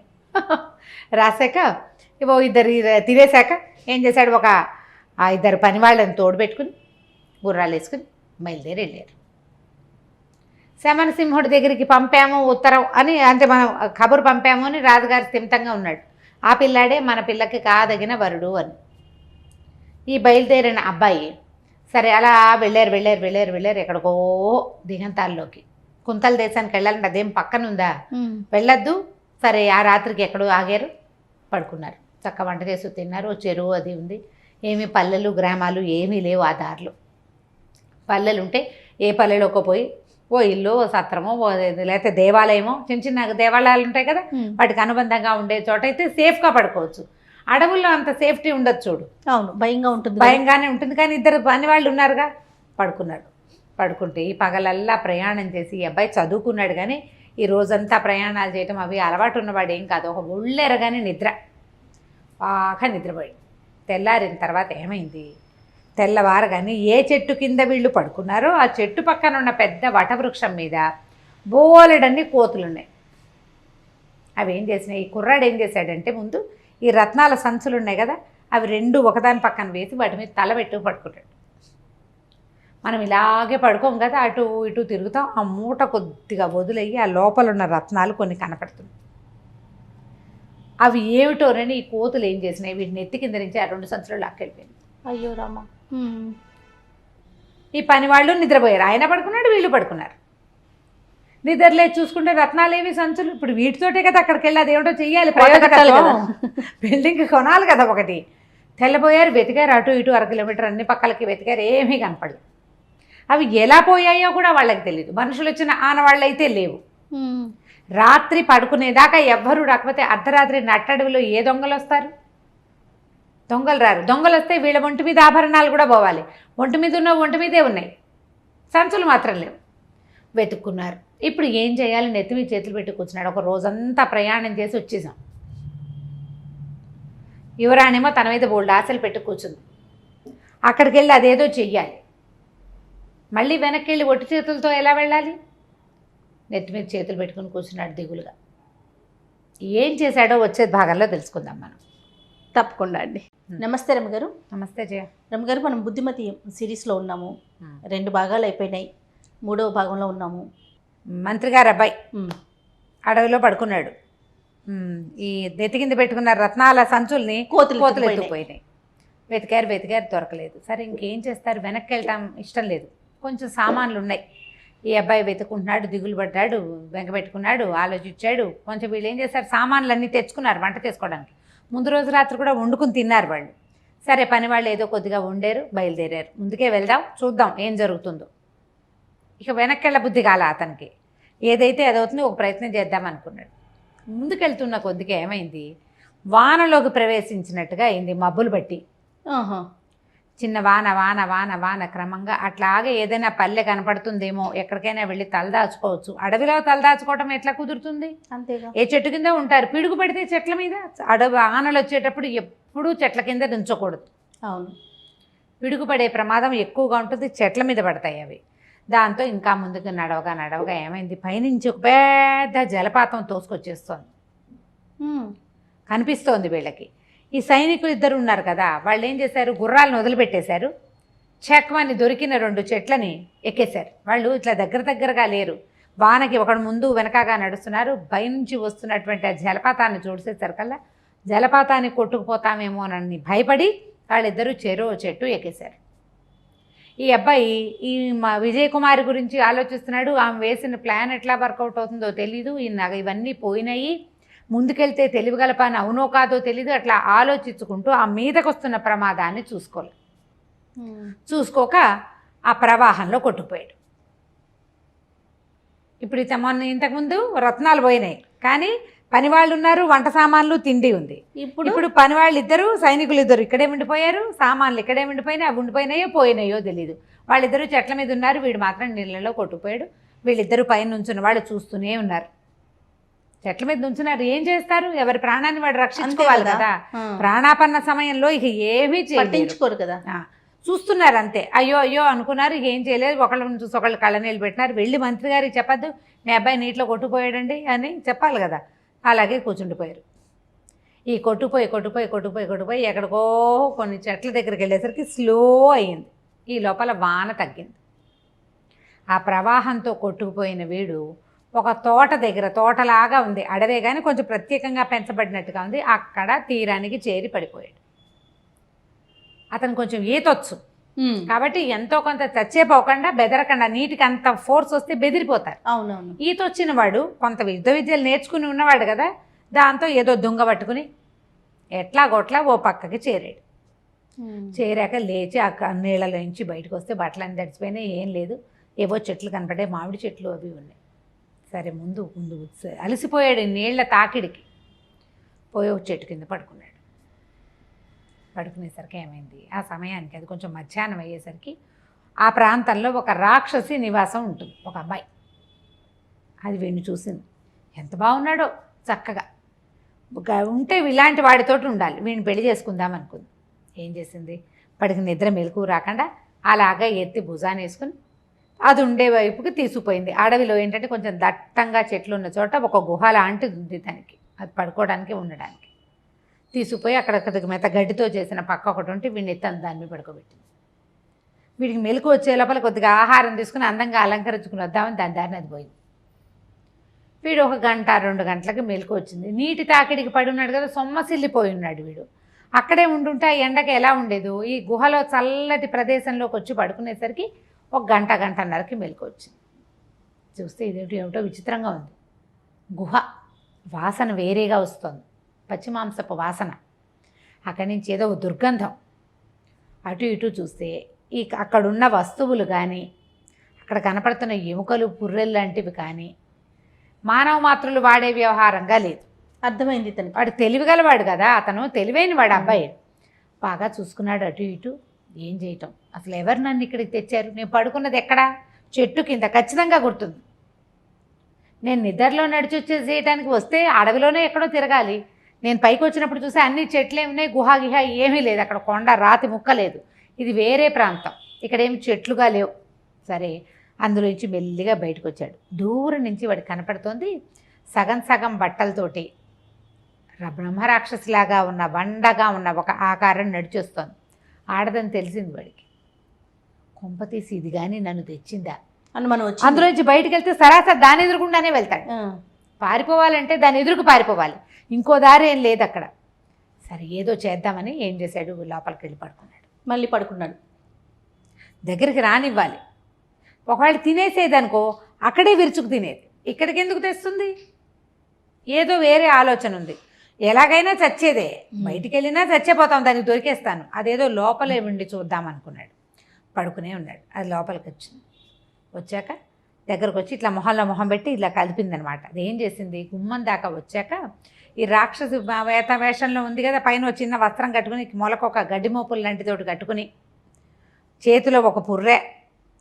రాశాక ఇవో 2 తినేశాక ఏం చేశాడు, ఒక 2 పని వాళ్ళని తోడుపెట్టుకుని గుర్రాలు వేసుకుని బయలుదేరి వెళ్ళారు. శమనసింహుడి దగ్గరికి పంపాము ఉత్తరం అని, అంటే మనం కబురు పంపాము అని రాజుగారు స్థిమితంగా ఉన్నాడు. ఆ పిల్లాడే మన పిల్లకి కాదగిన వరుడు అని. ఈ బయలుదేరిన అబ్బాయి సరే అలా వెళ్ళారు ఎక్కడికో దిగంతాల్లోకి. కుంతల దేశానికి వెళ్ళాలంటే అదేం పక్కనుందా, వెళ్ళొద్దు. సరే ఆ రాత్రికి ఎక్కడో ఆగారు, పడుకున్నారు. చక్క వంట చేసి తిన్నారు. చెరువు అది ఉంది, ఏమీ పల్లెలు గ్రామాలు ఏమీ లేవు ఆ దారిలో. పల్లెలు ఉంటే ఏ పల్లెలోకి పోయి ఓ ఇల్లు, ఓ సత్రమో, లేకపోతే దేవాలయమో, చిన్న దేవాలయాలు ఉంటాయి కదా, వాటికి అనుబంధంగా ఉండే చోట అయితే సేఫ్గా పడుకోవచ్చు. అడవుల్లో అంత సేఫ్టీ ఉండదు చూడు. అవును, భయంగానే ఉంటుంది. కానీ 2 పని వాళ్ళు ఉన్నారుగా, పడుకుంటే ఈ పగలల్లా ప్రయాణం చేసి ఈ అబ్బాయి చదువుకున్నాడు. కానీ ఈ రోజంతా ప్రయాణాలు చేయటం అవి అలవాటు ఉన్నవాడు ఏం కాదు. ఒక ఒళ్ళెరగానే బాగా నిద్రపోయి తెల్లారిన తర్వాత ఏమైంది, తెల్లవారగానే ఏ చెట్టు కింద వీళ్ళు పడుకున్నారో ఆ చెట్టు పక్కన ఉన్న పెద్ద వటవృక్షం మీద బోలెడన్ని కోతులున్నాయి. అవి ఏం చేసినాయి, ఈ కుర్రాడు ఏం చేశాడంటే ముందు ఈ రత్నాల సంచులు ఉన్నాయి కదా, అవి 2 ఒకదాని పక్కన వేసి వాటి మీద తల పెట్టుకు పడుకుంటాడు. మనం ఇలాగే పడుకోం కదా, అటు ఇటు తిరుగుతాం. ఆ మూట కొద్దిగా వదిలేయి ఆ లోపల ఉన్న రత్నాలు కొన్ని కనపడుతుంది. అవి ఏమిటోనని ఈ కోతులు ఏం చేసినాయి, వీటిని ఎత్తి కింద నుంచి ఆ 2 సంచులు లాక్కెళ్ళిపోయింది. అయ్యో రామా. ఈ పని వాళ్ళు నిద్రపోయారు. ఆయన పడుకున్నాడు, వీళ్ళు పడుకున్నారు. నిద్రలే చూసుకుంటే రత్నాలేవి సంచులు. ఇప్పుడు వీటితోటే కదా అక్కడికి వెళ్ళి అదేమిటో చెయ్యాలి, ప్రయోజకత్వం. బిల్డింగ్ కొనాలి కదా ఒకటి. తెల్లబోయారు, వెతికారు, అటు ఇటు 1 కిలోమీటర్ అన్ని పక్కలకి వెతికారు, ఏమీ కనపడదు. అవి ఎలా పోయాయో కూడా వాళ్ళకి తెలియదు. మనుషులు వచ్చిన ఆనవాళ్ళు అయితే లేవు. రాత్రి పడుకునేదాకా ఎవ్వరూ రాకపోతే అర్ధరాత్రి నట్టడవిలో ఏ దొంగలు వస్తారు? దొంగలు రారు. దొంగలు వస్తే వీళ్ళ ఒంటి మీద ఆభరణాలు కూడా పోవాలి. ఒంటి మీద ఉన్న ఒంటి మీదే ఉన్నాయి, సంచులు మాత్రం లేవు. వెతుక్కున్నారు. ఇప్పుడు ఏం చేయాలి, నెత్తి మీద చేతులు పెట్టి కూర్చున్నాడు. ఒక రోజంతా ప్రయాణం చేసి వచ్చేసాం. యువరాణేమో తన మీద బోల్డ్ ఆశలు పెట్టి కూర్చుంది. అక్కడికి వెళ్ళి అదేదో చెయ్యాలి. మళ్ళీ వెనక్కి వెళ్ళి ఒట్టి చేతులతో ఎలా వెళ్ళాలి? నెత్తి మీద చేతులు పెట్టుకుని కూర్చున్నాడు దిగులుగా. ఏం చేశాడో వచ్చే భాగంలో తెలుసుకుందాం మనం. తప్పకుండా అండి. నమస్తే రమ్మగారు. నమస్తే జయ. రమ్మగారు, మనం బుద్ధిమతి సిరీస్లో ఉన్నాము. 2 భాగాలు అయిపోయినాయి, 3వ భాగంలో ఉన్నాము. మంత్రి గారు అబ్బాయి అడవిలో పడుకున్నాడు. ఈ నెత్తి కింద పెట్టుకున్న రత్నాల సంచుల్ని కోతులు ఎత్తుకుపోయినాయి. వెతికారు, దొరకలేదు. సరే ఇంకేం చేస్తారు, వెనక్కి వెళ్ళటం ఇష్టం లేదు. కొంచెం సామాన్లు ఉన్నాయి. ఈ అబ్బాయి వెతుకుంటున్నాడు, దిగులు పడ్డాడు, వెంకబెట్టుకున్నాడు, ఆలోచించాడు. కొంచెం వీళ్ళు ఏం చేస్తారు, సామాన్లు అన్నీ తెచ్చుకున్నారు వంట చేసుకోవడానికి. ముందు రోజు రాత్రి కూడా వండుకుని తిన్నారు వాళ్ళు. సరే పని వాళ్ళు ఏదో కొద్దిగా వండారు, బయలుదేరారు. ముందుకే వెళ్దాం, చూద్దాం ఏం జరుగుతుందో. ఇక వెనక్కెళ్ళ బుద్ధి కాల అతనికి. ఏదైతే అదవుతుందో ఒక ప్రయత్నం చేద్దాం అనుకున్నాడు. ముందుకెళ్తున్న కొద్దిగా ఏమైంది, వానలోకి ప్రవేశించినట్టుగా అయింది. మబ్బులు బట్టి చిన్న వాన వాన వాన వాన క్రమంగా అట్లాగే ఏదైనా పల్లె కనపడుతుందేమో, ఎక్కడికైనా వెళ్ళి తలదాచుకోవచ్చు. అడవిలో తలదాచుకోవటం ఎట్లా కుదురుతుంది? అంతేగా. ఏ చెట్టు కింద ఉంటారు. పిడుగు పడితే చెట్ల మీద. అడవి ఆనలు వచ్చేటప్పుడు ఎప్పుడూ చెట్ల కింద దించకూడదు. అవును, పిడుగు పడే ప్రమాదం ఎక్కువగా ఉంటుంది, చెట్ల మీద పడతాయి అవి. దాంతో ఇంకా ముందుకు నడవగా ఏమైంది, పైనుంచి ఒక పెద్ద జలపాతం తోసుకొచ్చేస్తోంది. కనిపిస్తోంది వీళ్ళకి. ఈ సైనికులు 2 ఉన్నారు కదా, వాళ్ళు ఏం చేశారు, గుర్రాలను వదిలిపెట్టేశారు. చెక్మని దొరికిన 2 చెట్లని ఎక్కేశారు. వాళ్ళు ఇట్లా దగ్గరగా లేరు. వానకి ఒకడు ముందు వెనకగా నడుస్తున్నారు. పైనుంచి వస్తున్నటువంటి ఆ జలపాతాన్ని చూసేసరికల్లా జలపాతాన్ని కొట్టుకుపోతామేమోనని భయపడి వాళ్ళిద్దరూ చెరో చెట్టు ఎక్కేశారు. ఈ అబ్బాయి ఈ మా విజయకుమారి గురించి ఆలోచిస్తున్నాడు. ఆమె వేసిన ప్లాన్ ఎట్లా వర్కౌట్ అవుతుందో తెలీదు. ఇవన్నీ పోయినాయి, ముందుకెళ్తే తెలివిగల పని అవునో కాదో తెలీదు. అట్లా ఆలోచించుకుంటూ ఆ మీదకు వస్తున్న ప్రమాదాన్ని చూసుకోక ఆ ప్రవాహంలో కొట్టుకుపోయాడు. ఇప్పుడు ఇంతకుముందు రత్నాలు పోయినాయి, కానీ పనివాళ్ళు ఉన్నారు, వంట సామాన్లు, తిండి ఉంది. ఇప్పుడు పనివాళ్ళు 2, సైనికులు 2 ఇక్కడే ఉండిపోయారు. సామాన్లు ఇక్కడే ఉండిపోయినాయి. అవి ఉండిపోయినాయో పోయినాయో తెలీదు. వాళ్ళిద్దరూ చెట్ల మీద ఉన్నారు, వీడు మాత్రం నీళ్ళలో కొట్టుకుపోయాడు. వీళ్ళిద్దరూ పైన నుంచున్న వాళ్ళు చూస్తూనే ఉన్నారు. చెట్ల మీద నుంచున్నారు, ఏం చేస్తారు? ఎవరి ప్రాణాన్ని వాడు రక్షించుకోవాలి కదా. ప్రాణాపన్న సమయంలో ఇక ఏమీ పట్టించుకోరు కదా, చూస్తున్నారు అంతే. అయ్యో అనుకున్నారు, ఇక ఏం చేయలేదు. ఒకళ్ళని చూసి ఒకళ్ళు కళ్ళనీళ్ళు పెట్టినారు. వెళ్ళి మంత్రి గారికి చెప్పద్దు, మీ అబ్బాయి నీటిలో కొట్టుకుపోయాడండి అని చెప్పాలి కదా. అలాగే కూర్చుండిపోయారు. ఈ కొట్టుకుపోయి ఎక్కడికో కొన్ని చెట్ల దగ్గరికి వెళ్ళేసరికి స్లో అయ్యింది. ఈ లోపల వాన తగ్గింది. ఆ ప్రవాహంతో కొట్టుకుపోయిన వీడు ఒక తోట దగ్గర, తోటలాగా ఉంది, అడవే కానీ కొంచెం ప్రత్యేకంగా పెంచబడినట్టుగా ఉంది, అక్కడ తీరానికి చేరి పడిపోయాడు. అతను కొంచెం ఈతొచ్చు కాబట్టి ఎంతో కొంత చచ్చేపోకుండా, బెదరకుండా, నీటికి అంత ఫోర్స్ వస్తే బెదిరిపోతారు. అవునవును. ఈత వచ్చిన వాడు కొంత యుద్ధ విద్యలు నేర్చుకుని ఉన్నవాడు కదా, దాంతో ఏదో దొంగ పట్టుకుని ఎట్లాగొట్లా ఓ పక్కకి చేరాడు. చేరాక లేచి ఆ నీళ్ళలోంచి బయటకు వస్తే బట్టలన్నీ తడిచిపోయినాయి, ఏం లేదు, ఏవో చెట్లు కనపడే, మామిడి చెట్లు అవి ఉన్నాయి. సరే ముందు అలసిపోయాడు నీళ్ల తాకిడికి. పోయి ఒక చెట్టు కింద పడుకున్నాడు. పడుకునేసరికి ఏమైంది, ఆ సమయానికి అది కొంచెం మధ్యాహ్నం అయ్యేసరికి ఆ ప్రాంతంలో ఒక రాక్షసి నివాసం ఉంటుంది, ఒక అమ్మాయి. అది వీడిని చూసింది. ఎంత బాగున్నాడో, చక్కగా ఉంటే ఇలాంటి వాడితోటి ఉండాలి, వీడిని పెళ్లి చేసుకుందాం అనుకుంది. ఏం చేసింది, పడికి నిద్ర మెలకు రాకుండా అలాగా ఎత్తి భుజాన్ని వేసుకుని అది ఉండే వైపుకి తీసుకుపోయింది. అడవిలో ఏంటంటే కొంచెం దట్టంగా చెట్లు ఉన్న చోట ఒక గుహ లాంటిది ఉంది దానికి, అది పడుకోవడానికి ఉండడానికి. తీసుకుపోయి అక్కడ మెత్త గడ్డితో చేసిన పక్క ఒకటి ఉంటే వీడిని ఎత్తాను దాని మీద పడుకోబెట్టింది. వీడికి మెలకు వచ్చే లోపల కొద్దిగా ఆహారం తీసుకుని అందంగా అలంకరించుకుని వద్దామని దాని దారిని అది పోయింది. వీడు 1 గంట 2 గంటలకు మెలకు వచ్చింది. నీటి తాకిడికి పడి ఉన్నాడు కదా, సొమ్మసిల్లిపోయి ఉన్నాడు వీడు. అక్కడే ఉండుంటే ఆ ఎండకి ఎలా ఉండేదో, ఈ గుహలో చల్లటి ప్రదేశంలోకి వచ్చి పడుకునేసరికి 1 గంట గంటన్నరకి మెలకు వచ్చింది. చూస్తే ఇదేంటి ఏమిటో విచిత్రంగా ఉంది. గుహ వాసన వేరేగా వస్తుంది, పచ్చిమాంసపు వాసన. అక్కడి నుంచి ఏదో దుర్గంధం. అటు ఇటు చూస్తే అక్కడున్న వస్తువులు కానీ, అక్కడ కనపడుతున్న ఎముకలు పుర్రెలు లాంటివి కానీ మానవ మాత్రులు వాడే వ్యవహారంగా లేదు. అర్థమైంది తను. వాడు తెలివిగలవాడు కదా, అతను తెలివైన వాడు అబ్బాయి. బాగా చూసుకున్నాడు అటు ఇటు. ఏం చేయటం, అసలు ఎవరు నన్ను ఇక్కడికి తెచ్చారు? నేను పడుకున్నది ఎక్కడా? చెట్టు కింద, ఖచ్చితంగా గుర్తుంది. నేను నిద్రలో నడిచి వచ్చేసేయటానికి వస్తే అడవిలోనే ఎక్కడో తిరగాలి. నేను పైకి వచ్చినప్పుడు చూసి అన్ని చెట్లే ఉన్నాయి, గుహ గిహ ఏమీ లేదు, అక్కడ కొండ రాతి ముక్క లేదు. ఇది వేరే ప్రాంతం, ఇక్కడేమి చెట్లుగా లేవు. సరే, అందులోంచి మెల్లిగా బయటకు వచ్చాడు. దూరం నుంచి వాడికి కనపడుతోంది సగం సగం బట్టలతోటి బ్రహ్మరాక్షసిలాగా ఉన్న బండగా ఉన్న ఒక ఆకారం నడిచొస్తోంది. ఆడదని తెలిసింది వాడికి. కొంపతీసి ఇది కానీ నన్ను తెచ్చిందా అని మనం వచ్చి అందులోంచి బయటకు వెళ్తే సరాసరి దాని ఎదురుకుండానే వెళ్తాడు. పారిపోవాలంటే దాని ఎదురుకు పారిపోవాలి, ఇంకో దారి ఏం లేదు అక్కడ. సరే, ఏదో చేద్దామని ఏం చేశాడు, లోపలికి వెళ్ళి పడుకున్నాడు. మళ్ళీ పడుకున్నాడు. దగ్గరికి రానివ్వాలి. ఒకవేళ తినేసేదనుకో అక్కడే విరుచుకు తినేది, ఇక్కడికి ఎందుకు తెస్తుంది? ఏదో వేరే ఆలోచన ఉంది. ఎలాగైనా చచ్చేదే, బయటికి వెళ్ళినా చచ్చిపోతాం, దానికి దొరికేస్తాను. అదేదో లోపలే ఉండి చూద్దాం అనుకున్నాడు. పడుకునే ఉన్నాడు. అది లోపలికి వచ్చింది. వచ్చాక దగ్గరకు వచ్చి ఇట్లా మొహంలో మొహం పెట్టి ఇట్లా కలిపిందనమాట. అది ఏం చేసింది, గుమ్మం దాకా వచ్చాక ఈ రాక్షసు వేషంలో ఉంది కదా, పైన ఒక చిన్న వస్త్రం కట్టుకుని, మొలకొక గడ్డి మోపులు లాంటితోటి కట్టుకుని, చేతిలో ఒక పుర్రె,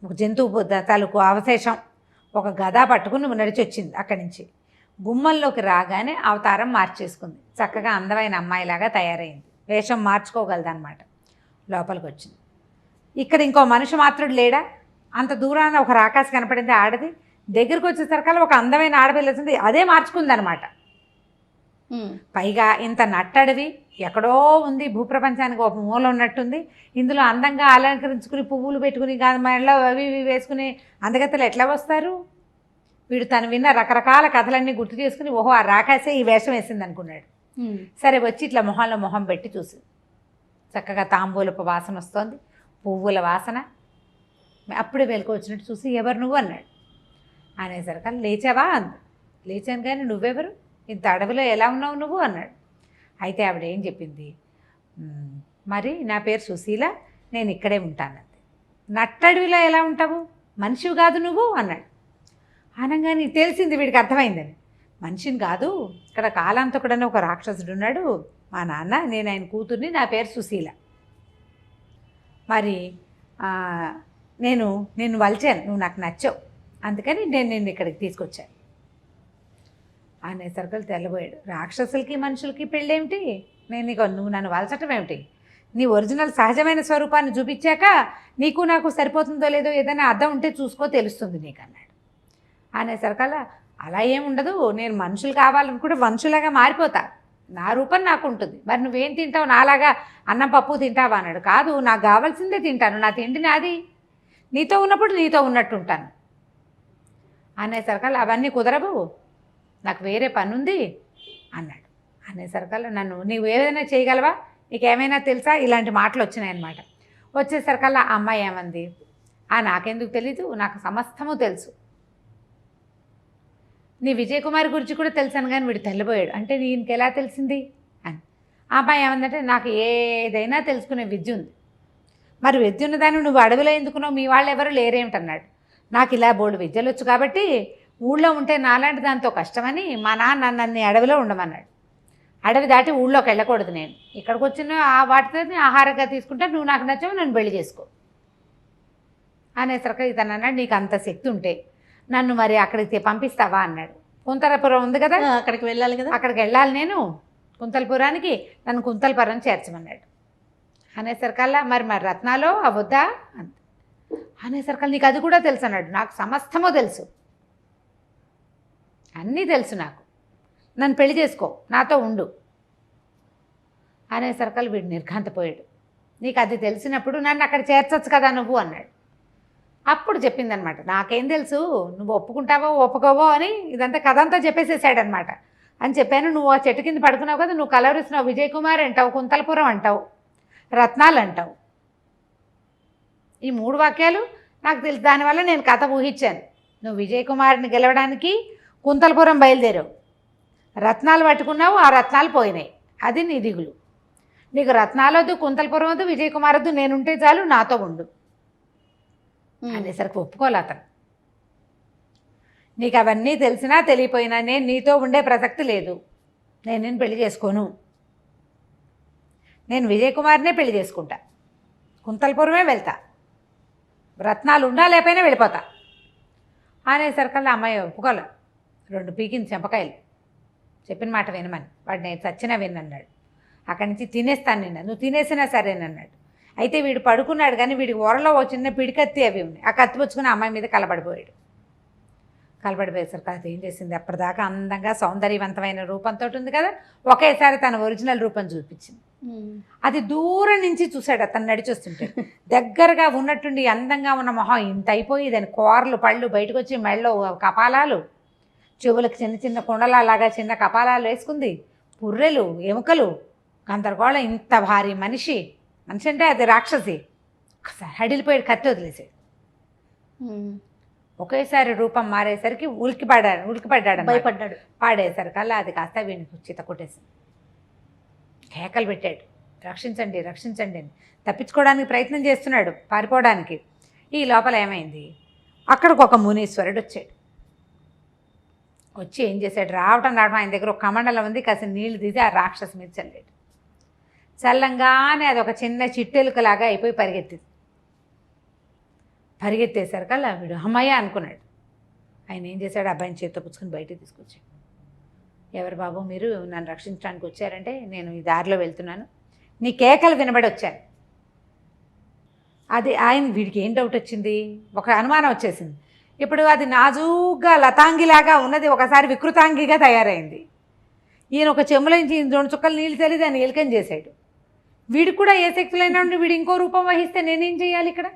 ఒక జంతువు తాలూకు అవశేషం, ఒక గద పట్టుకుని నడిచి వచ్చింది. అక్కడి నుంచి గుమ్మంలోకి రాగానే అవతారం మార్చేసుకుంది. చక్కగా అందమైన అమ్మాయిలాగా తయారైంది. వేషం మార్చుకోగలదన్నమాట. లోపలికి వచ్చింది. ఇక్కడ ఇంకో మనిషి మాత్రం లేడా? అంత దూరాన ఒక రాకాసి కనపడింది, ఆడది. దగ్గరికి వచ్చేసరికల్లా ఒక అందమైన ఆడపిల్ల వచ్చింది, అదే మార్చుకుందనమాట. పైగా ఇంత నట్టడివి ఎక్కడో ఉంది, భూప్రపంచానికి ఒక మూల ఉన్నట్టుంది. ఇందులో అందంగా అలంకరించుకుని పువ్వులు పెట్టుకుని మెడలో అవి ఇవి వేసుకుని అందగత్తలు ఎట్లా వస్తారు? వీడు తను విన్న రకరకాల కథలన్నీ గుర్తు చేసుకుని, ఓహో ఆ రాకాసే ఈ వేషం వేసింది అనుకున్నాడు. సరే, వచ్చి ఇట్లా మొహంలో మొహం పెట్టి చూసి, చక్కగా తాంబూలపు వాసన వస్తోంది, పువ్వుల వాసన. అప్పుడే వెలుకు వచ్చినట్టు చూసి, ఎవరు నువ్వు అన్నాడు. అనేసరికి లేచావా అంది. లేచాను కానీ నువ్వెవరు, ఇంత అడవిలో ఎలా ఉన్నావు నువ్వు అన్నాడు. అయితే ఆవిడ ఏం చెప్పింది, మరి నా పేరు సుశీల, నేను ఇక్కడే ఉంటానంది. నట్టడవిలో ఎలా ఉంటావు, మనిషివి కాదు నువ్వు అన్నాడు. అనగానే తెలిసింది వీడికి, అర్థమైందని. మనిషిని కాదు, ఇక్కడ కాలాంతకుడని ఒక రాక్షసుడు ఉన్నాడు, మా నాన్న, నేను ఆయన కూతుర్ని, నా పేరు సుశీల. మరి నేను వలిచాను, నువ్వు నాకు నచ్చావు, అందుకని నేను నిన్ను ఇక్కడికి తీసుకొచ్చాను అనేసరికి తెల్లబోయాడు. రాక్షసులకి మనుషులకి పెళ్ళేమిటి, నువ్వు నన్ను వలచటం ఏమిటి? నీ ఒరిజినల్ సహజమైన స్వరూపాన్ని చూపించాక నీకు నాకు సరిపోతుందో లేదో ఏదైనా అర్థం ఉంటే చూసుకో, తెలుస్తుంది నీకు అన్నాడు. అనేసరికల్లా అలా ఏముండదు, నేను మనుషులు కావాలనుకుంటే మనుషులాగా మారిపోతా, నా రూపం నాకు ఉంటుంది. మరి నువ్వేం తింటావు, నాలాగా అన్నం పప్పు తింటావా అన్నాడు. కాదు, నాకు కావాల్సిందే తింటాను, నా తిండి నాది, నీతో ఉన్నప్పుడు నీతో ఉన్నట్టు ఉంటాను అనేసరికల్లా అవన్నీ కుదరవు, నాకు వేరే పని ఉంది అన్నాడు. అనేసరికల్లా నీవు ఏదైనా చేయగలవా, నీకేమైనా తెలుసా, ఇలాంటి మాటలు వచ్చినాయన్నమాట. వచ్చేసరికల్లా ఆ అమ్మాయి ఏమంది, నాకెందుకు తెలీదు, నాకు సమస్తము తెలుసు, నీ విజయ్ కుమార్ గురించి కూడా తెలుసాను. కానీ వీడు తెల్లబోయాడు. అంటే నీకు ఎలా తెలిసింది అని. ఆ అమ్మాయి ఏమందంటే, నాకు ఏదైనా తెలుసుకునే విద్య ఉంది. మరి విద్య ఉన్నదాన్ని నువ్వు అడవిలో ఎందుకున్నావు, మీ వాళ్ళు ఎవరు లేరేమిటన్నాడు. నాకు ఇలా బోల్డు విద్యలు వచ్చు కాబట్టి ఊళ్ళో ఉంటే నాలాంటి దాంతో కష్టమని మా నాన్న నన్ను అడవిలో ఉండమన్నాడు. అడవి దాటి ఊళ్ళోకి వెళ్ళకూడదు, నేను ఇక్కడికి వచ్చిన వాటితో ఆహారంగా తీసుకుంటా, నువ్వు నాకు నచ్చవు, నన్ను పెళ్లి చేసుకో అనేసరికి ఇతను అన్నాడు, నీకు అంత శక్తి ఉంటే నన్ను మరి అక్కడికి పంపిస్తావా అన్నాడు. కుంతలపురం ఉంది కదా, అక్కడికి వెళ్ళాలి కదా, అక్కడికి వెళ్ళాలి నేను కుంతలపురానికి, నన్ను కుంతలపురం చేర్చమన్నాడు. అనేసరికల్లా మరి రత్నాలో అవద్దా అంత అనేసరికల్లా నీకు అది కూడా తెలుసు అన్నాడు. నాకు సమస్తమో తెలుసు, అన్నీ తెలుసు, నాకు నన్ను పెళ్లి చేసుకో, నాతో ఉండు అనేసరికల్లా వీడు నిర్ఘాంతపోయాడు. నీకు అది తెలిసినప్పుడు నన్ను అక్కడ చేర్చొచ్చు కదా నువ్వు అన్నాడు. అప్పుడు చెప్పిందనమాట, నాకేం తెలుసు నువ్వు ఒప్పుకుంటావో ఒప్పుకోవో అని ఇదంతా కథ అంతా చెప్పేసేసాడనమాట. అని చెప్పాను, నువ్వు ఆ చెట్టు కింద పడుకున్నావు కదా, నువ్వు కలవరిస్తున్నావు, విజయ్ కుమార్ అంటావు, కుంతలపురం అంటావు, రత్నాలు అంటావు. ఈ 3 వాక్యాలు నాకు తెలుసు. దానివల్ల నేను కథ ఊహించాను. నువ్వు విజయ్ కుమార్ని గెలవడానికి కుంతలపురం బయలుదేరావు, రత్నాలు పట్టుకున్నావు, ఆ రత్నాలు పోయినాయి, అది నీ దిగులు. నీకు రత్నాలు వద్దు, కుంతలపురం వద్దు, విజయ్ కుమార్ వద్దు, నేనుంటే చాలు, నాతో ఉండు అనేసరికి ఒప్పుకోలే అతను. నీకు అవన్నీ తెలిసినా తెలియపోయినా నేను నీతో ఉండే ప్రసక్తి లేదు, నేను పెళ్లి చేసుకోను, నేను విజయ్ కుమార్నే పెళ్లి చేసుకుంటా, కుంతలపురమే వెళ్తా, రత్నాలు ఉన్నా లేకపోయినా వెళ్ళిపోతా అనేసరికల్లా అమ్మాయి ఒప్పుకోలే. 2 పీకింది చెంపకాయలు, చెప్పిన మాట వినమని. వాడు నేను చచ్చినా వినన్నాడు. అక్కడి నుంచి తినేస్తాను నిన్న, నువ్వు తినేసినా సరేనన్నాడు. అయితే వీడు పడుకున్నాడు, కానీ వీడికి ఓరలో ఓ చిన్న పిడికత్తి అవి ఉన్నాయి. ఆ కత్తి పుచ్చుకుని అమ్మాయి మీద కలబడిపోయాడు. కలబడిపోయేసరికి అది ఏం చేసింది, అప్పటిదాకా అందంగా సౌందర్యవంతమైన రూపంతో ఉంది కదా, ఒకేసారి తన ఒరిజినల్ రూపం చూపించింది. అది దూరం నుంచి చూశాడు అతను నడిచొస్తుంటే. దగ్గరగా ఉన్నట్టుండి అందంగా ఉన్న మొహం ఇంత అయిపోయి దాని కూరలు పళ్ళు బయటకు వచ్చి మెళ్ళో కపాలాలు, చెవులకు చిన్న చిన్న కుండలాగా చిన్న కపాలాలు వేసుకుంది, పుర్రెలు ఎముకలు గందరగోళం. ఇంత భారీ మనిషి అంటే అది రాక్షసి. ఒకసారి హడిలిపోయాడు, కత్తి వదిలేసాడు. ఒకేసారి రూపం మారేసరికి ఉలికిపడ్డాడు, భయపడ్డాడు. పాడేసరికల్లా అది కాస్త వీడికి చిత కొట్టేసింది. కేకలు పెట్టాడు, రక్షించండి రక్షించండి అని. తప్పించుకోవడానికి ప్రయత్నం చేస్తున్నాడు, పారిపోవడానికి. ఈ లోపల ఏమైంది, అక్కడికి ఒక మునీశ్వరుడు వచ్చాడు. వచ్చి ఏం చేశాడు, రావటం ఆయన దగ్గర ఒక కమండలం ఉంది, కాస్త నీళ్లు తీసి ఆ రాక్షసు మీద చల్లాడు. చల్లంగానే అది ఒక చిన్న చిట్టెలుకలాగా అయిపోయి పరిగెత్తేసరికల్లా వీడు అమ్మయ్య అనుకున్నాడు. ఆయన ఏం చేశాడు, అబ్బాయిని చేతితో పుచ్చుకొని బయటకు తీసుకొచ్చాడు. ఎవరు బాబు మీరు, నన్ను రక్షించడానికి వచ్చారంటే నేను ఈ దారిలో వెళ్తున్నాను, నీ కేకలు వినబడి వచ్చాను. అది వీడికి ఏం డౌట్ వచ్చింది, ఒక అనుమానం వచ్చేసింది. ఇప్పుడు అది నాజూగ్గా లతాంగిలాగా ఉన్నది ఒకసారి వికృతాంగిగా తయారైంది. ఈయన ఒక చెమ్ములోంచి 2 చుక్కలు నీళ్ళు చల్లి దాన్ని ఎలుకని చేశాడు. వీడికి కూడా ఏ శక్తులైనా ఉండి వీడు ఇంకో రూపం వహిస్తే నేనేం చేయాలి ఇక్కడ?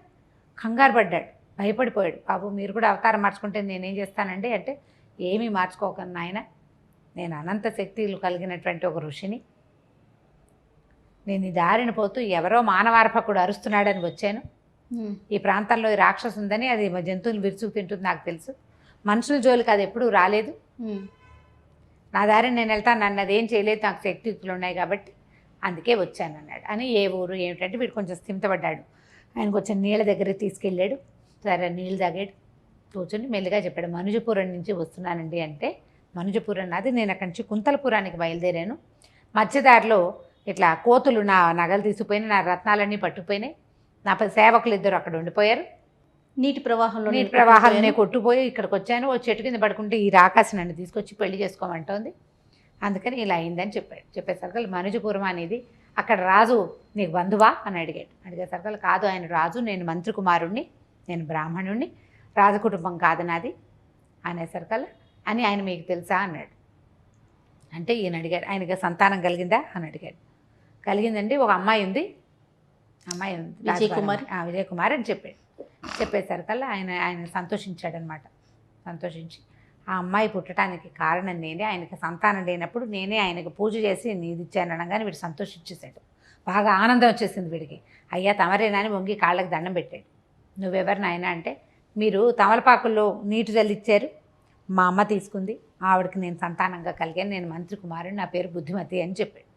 కంగారు పడ్డాడు, భయపడిపోయాడు. బాబు మీరు కూడా అవతారం మార్చుకుంటే నేనేం చేస్తానండి అంటే, ఏమీ మార్చుకోకండి నాయన, నేను అనంత శక్తులు కలిగినటువంటి ఒక ఋషిని, నేను ఈ దారిన పోతూ ఎవరో మానవార్భకుడు అరుస్తున్నాడని వచ్చాను. ఈ ప్రాంతంలో ఈ రాక్షసు ఉందని, అది జంతువులు విరుచుకు తింటుంది నాకు తెలుసు, మనుషుల జోలికి అది ఎప్పుడూ రాలేదు, నా దారిని నేను వెళ్తాను, నన్ను అదేం చేయలేదు, నాకు శక్తియుక్తులు ఉన్నాయి కాబట్టి అందుకే వచ్చాను అన్నాడు. అని ఏ ఊరు ఏమిటంటే వీడు కొంచెం స్థిమితపడ్డాడు. ఆయన కొంచెం నీళ్ళ దగ్గరికి తీసుకెళ్ళాడు. సరే నీళ్ళు తాగాడు, కూర్చొని మెల్లిగా చెప్పాడు, మనుజపురం నుంచి వస్తున్నానండి అంటే. మనుజపురం నాది, నేను అక్కడి నుంచి కుంతలపురానికి బయలుదేరాను. మధ్యదారిలో ఇట్లా కోతులు నా నగలు తీసుకుపోయినాయి, నా రత్నాలన్నీ పట్టుకుపోయినాయి, నా సేవకులు 2 అక్కడ ఉండిపోయారు, నీటి ప్రవాహాలనే కొట్టుపోయి ఇక్కడికి వచ్చాను. ఓ చెట్టు కింద పడుకుంటే ఈ రాకాసి నన్ను తీసుకొచ్చి పెళ్లి చేసుకోమంటోంది, అందుకని ఇలా అయిందని చెప్పాడు. చెప్పేసరికి మనుజపురం అనేది అక్కడ రాజు నీకు బంధువా అని అడిగేసరికి కాదు, ఆయన రాజు, నేను మంత్రి కుమారుణ్ణి, నేను బ్రాహ్మణుణ్ణి, రాజకుటుంబం కాదు నాది అనేసరికల్లా. అని ఆయన మీకు తెలుసా అన్నాడు. అంటే ఈయన అడిగాడు, ఆయనకి సంతానం కలిగిందా అని అడిగాడు. కలిగిందండి, ఒక అమ్మాయి ఉంది, విజయ్ కుమార్ అని చెప్పాడు. చెప్పేసరికల్లా ఆయన సంతోషించాడనమాట. సంతోషించి ఆ అమ్మాయి పుట్టడానికి కారణం నేనే, ఆయనకి సంతానం లేనప్పుడు నేనే ఆయనకు పూజ చేసి నీది ఇచ్చాను అనగానే వీడు సంతోషించేశాడు. బాగా ఆనందం వచ్చేసింది వీడికి. అయ్యా తమరేనా అని వంగి కాళ్ళకి దండం పెట్టాడు. నువ్వెవరు నాయన అంటే, మీరు తమలపాకుల్లో నీటి జల్లిచ్చారు, మా అమ్మ తీసుకుంది, ఆవిడకి నేను సంతానంగా కలిగాను, నేను మంత్రి కుమారుని, నా పేరు బుద్ధిమతి అని చెప్పాడు.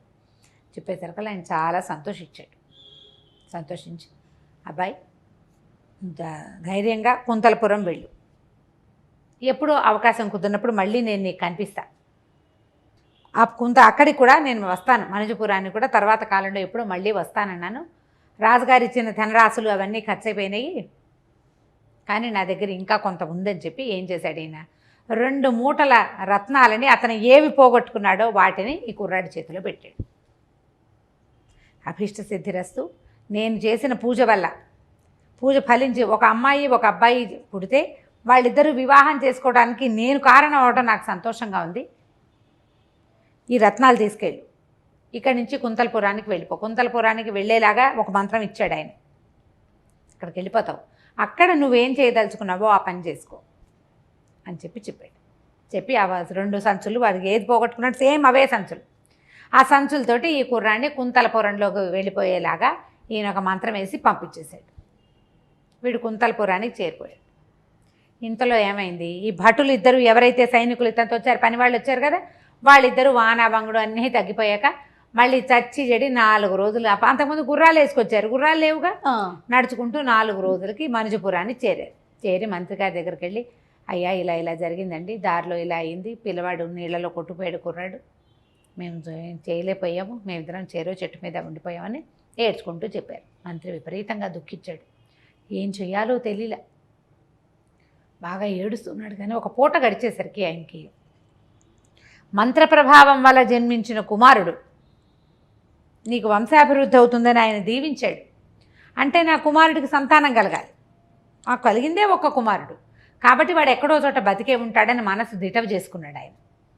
చెప్పేసరికి ఆయన చాలా సంతోషించాడు. సంతోషించి అబ్బాయి ధైర్యంగా కుంతలపురం వెళ్ళు, ఎప్పుడో అవకాశం కుదిరినప్పుడు మళ్ళీ నేను నీకు కనిపిస్తా, అక్కడికి కూడా నేను వస్తాను, మనుజపురానికి కూడా తర్వాత కాలంలో ఎప్పుడో మళ్ళీ వస్తానన్నాను. రాజుగారు ఇచ్చిన ధనరాశులు అవన్నీ ఖర్చు అయిపోయినాయి, కానీ నా దగ్గర ఇంకా కొంత ఉందని చెప్పి ఏం చేశాడు ఈయన, 2 మూటల రత్నాలని అతను ఏవి పోగొట్టుకున్నాడో వాటిని ఈ కుర్రాడి చేతిలో పెట్టాడు. అభీష్ట సిద్ధిరస్తు, నేను చేసిన పూజ వల్ల పూజ ఫలించి ఒక అమ్మాయి ఒక అబ్బాయి పుడితే వాళ్ళిద్దరూ వివాహం చేసుకోవడానికి నేను కారణం అవడం నాకు సంతోషంగా ఉంది. ఈ రత్నాలు తీసుకెళ్ళు, ఇక్కడి నుంచి కుంతలపురానికి వెళ్ళిపో, కుంతలపురానికి వెళ్ళేలాగా ఒక మంత్రం ఇచ్చాడు ఆయన. అక్కడికి వెళ్ళిపోతావు, అక్కడ నువ్వేం చేయదలుచుకున్నావో ఆ పని చేసుకో అని చెప్పాడు. చెప్పి ఆ 2 సంచులు వాడికి ఏది పోగొట్టుకున్నాడు సేమ్ అవే సంచులు, ఆ సంచులతోటి ఈ కుర్రాన్ని కుంతలపురంలోకి వెళ్ళిపోయేలాగా ఈయన ఒక మంత్రం వేసి పంపించేశాడు. వీడు కుంతలపురానికి చేరిపోయాడు. ఇంతలో ఏమైంది, ఈ భటులు ఇద్దరు ఎవరైతే సైనికులు ఇతనితో వచ్చారు, పని వాళ్ళు వచ్చారు కదా, వాళ్ళిద్దరూ వానాబంగుడు అన్నీ తగ్గిపోయాక మళ్ళీ చచ్చి చెడి 4 రోజులు, అంతకుముందు గుర్రాలు వేసుకొచ్చారు, గుర్రాలు లేవుగా, నడుచుకుంటూ 4 రోజులకి మనుజపురాన్ని చేరి మంత్రి గారి దగ్గరికి వెళ్ళి, అయ్యా ఇలా జరిగిందండి, దారిలో ఇలా అయింది, పిల్లవాడు నీళ్ళలో కొట్టుపోయాడు కుర్రాడు, మేము చేయలేకపోయాము, మేమిద్దరం చేరో చెట్టు మీద ఉండిపోయామని ఏడ్చుకుంటూ చెప్పారు. మంత్రి విపరీతంగా దుఃఖించాడు, ఏం చెయ్యాలో తెలియలే, బాగా ఏడుస్తున్నాడు. కానీ ఒక పూట గడిచేసరికి ఆయనకి మంత్రప్రభావం వల్ల జన్మించిన కుమారుడు నీకు వంశాభివృద్ధి అవుతుందని ఆయన దీవించాడు. అంటే నా కుమారుడికి సంతానం కలగాలి, ఆ కలిగిందే ఒక కుమారుడు, కాబట్టి వాడు ఎక్కడో చోట బతికే ఉంటాడని మనసు దిటవ చేసుకున్నాడు ఆయన.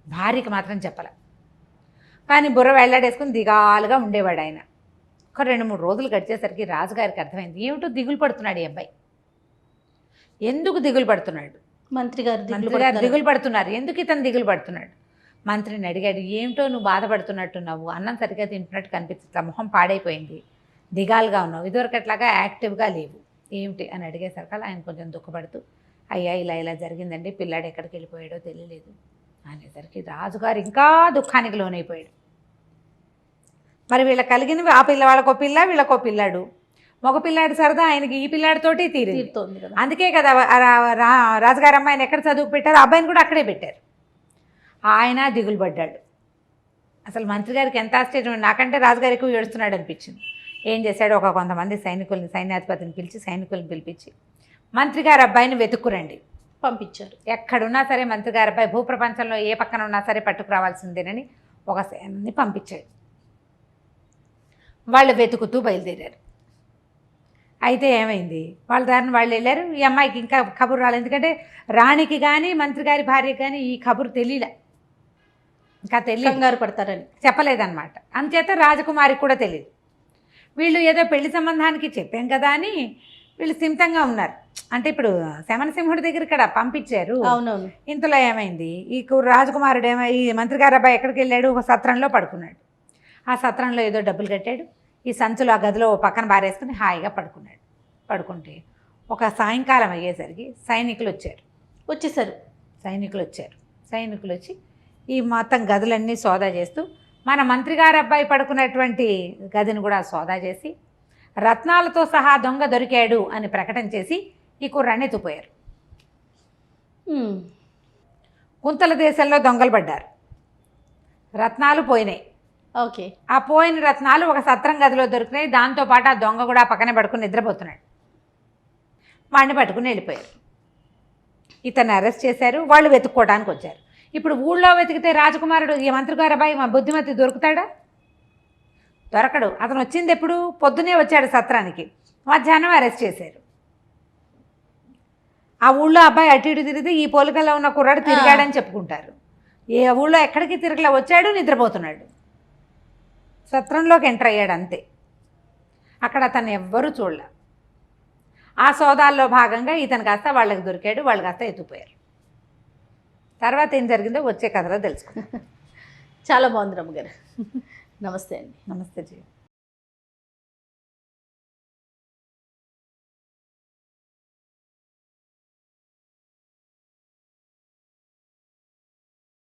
భార్యకి మాత్రం చెప్పలే, కానీ బుర్ర వెళ్లాడేసుకుని దిగాలుగా ఉండేవాడు ఆయన. ఒక 2-3 రోజులు గడిచేసరికి రాజుగారికి అర్థమైంది, ఏమిటో దిగులు పడుతున్నాడు ఈ అబ్బాయి, ఎందుకు దిగులు పడుతున్నాడు, మంత్రి గారు దిగులు పడుతున్నారు, ఎందుకు ఇతను దిగులు పడుతున్నాడు. మంత్రిని అడిగాడు, ఏమిటో నువ్వు బాధపడుతున్నట్టున్నావు, అన్నం సరిగ్గా తింటున్నట్టు కనిపిస్తుంది, మొహం పాడైపోయింది, దిగాలుగా ఉన్నావు, ఇదివరకట్లాగా యాక్టివ్గా లేవు, ఏమిటి అని అడిగేసరికి ఆయన కొంచెం దుఃఖపడుతూ, అయ్యా ఇలా జరిగిందండి, పిల్లాడు ఎక్కడికి వెళ్ళిపోయాడో తెలియలేదు అనేసరికి రాజుగారు ఇంకా దుఃఖానికి లోనైపోయాడు. మరి వీళ్ళకి కలిగినవి ఆ వాళ్ళకో పిల్ల వీళ్ళకో పిల్లాడు, మగ పిల్లాడి సరదా ఆయనకి ఈ పిల్లాడితోటి తీరుతోంది. అందుకే కదా రాజుగారు అమ్మాయిని ఎక్కడ చదువు పెట్టారు, అబ్బాయిని కూడా అక్కడే పెట్టారు. ఆయన దిగులు పడ్డాడు. అసలు మంత్రి గారికి ఎంత ఆశ్చర్యం, నాకంటే రాజుగారు ఎక్కువ ఏడుస్తున్నాడు అనిపించింది. ఏం చేశాడు, కొంతమంది సైన్యాధిపతిని పిలిచి సైనికులను పిలిపించి మంత్రి గారి అబ్బాయిని వెతుక్కురండి పంపించారు. ఎక్కడున్నా సరే మంత్రి గారి అబ్బాయి భూప్రపంచంలో ఏ పక్కన ఉన్నా సరే పట్టుకురావాల్సిందేనని ఒక సైన్యాన్ని పంపించాడు. వాళ్ళు వెతుకుతూ బయలుదేరారు. అయితే ఏమైంది, వాళ్ళ దారిని వాళ్ళు వెళ్ళారు. ఈ అమ్మాయికి ఇంకా కబురు రాలేదు, ఎందుకంటే రాణికి కానీ మంత్రి గారి భార్యకి కానీ ఈ కబురు తెలియలే, ఇంకా కంగారు పడతారని చెప్పలేదన్నమాట. అందుచేత రాజకుమారికి కూడా తెలియదు. వీళ్ళు ఏదో పెళ్లి సంబంధానికి చెప్పాం కదా అని వీళ్ళు సిమితంగా ఉన్నారు. అంటే ఇప్పుడు శమనసింహుడి దగ్గర ఇక్కడ పంపించారు. అవునవును. ఇంతలో ఏమైంది, ఈ రాజకుమారుడు ఈ మంత్రి గారి అబ్బాయి ఎక్కడికి వెళ్ళాడు, ఒక సత్రంలో పడుకున్నాడు. ఆ సత్రంలో ఏదో డబ్బులు కట్టాడు, ఈ సంచులు ఆ గదిలో పక్కన బారేసుకుని హాయిగా పడుకున్నాడు. పడుకుంటే ఒక సాయంకాలం అయ్యేసరికి సైనికులు వచ్చారు. సైనికులు వచ్చి ఈ మొత్తం గదులన్నీ సోదా చేస్తూ మన మంత్రి గారి అబ్బాయి పడుకున్నటువంటి గదిని కూడా సోదా చేసి రత్నాలతో సహా దొంగ దొరికాడు అని ప్రకటన చేసి ఈ కుర్రాన్ని ఎత్తుపోయారు. కుంతల దేశంలో దొంగలు పడ్డారు, రత్నాలు పోయినాయి. ఓకే. ఆ పోయిన రత్నాలు ఒక సత్రం గదిలో దొరికినాయి. దాంతోపాటు ఆ దొంగ కూడా పక్కనే పడుకుని నిద్రపోతున్నాడు. వాడిని పట్టుకుని వెళ్ళిపోయారు. ఇతన్ని అరెస్ట్ చేశారు. వాళ్ళు వెతుక్కోవడానికి వచ్చారు. ఇప్పుడు ఊళ్ళో వెతికితే రాజకుమారుడు ఈ మంత్రి గారి అబ్బాయి మా బుద్ధిమతి దొరుకుతాడా? దొరకడు. అతను వచ్చింది ఎప్పుడు? పొద్దునే వచ్చాడు సత్రానికి, మధ్యాహ్నం అరెస్ట్ చేశారు. ఆ ఊళ్ళో అబ్బాయి అటు ఇటు తిరిగితే ఈ పోలికల్లో ఉన్న కుర్రాడు తిరిగాడని చెప్పుకుంటారు. ఏ ఊళ్ళో ఎక్కడికి తిరగలా, వచ్చాడు, నిద్రపోతున్నాడు, సత్రంలోకి ఎంటర్ అయ్యాడు అంతే. అక్కడ అతను ఎవ్వరూ చూడలే. ఆ సోదాల్లో భాగంగా ఇతను కాస్త వాళ్ళకి దొరికాడు, వాళ్ళు కాస్త ఎత్తుపోయారు. తర్వాత ఏం జరిగిందో వచ్చే కథలో తెలుసుకుందాం. చాలా బాగుంది రమ్మగారు. నమస్తే అండి. నమస్తే జీ.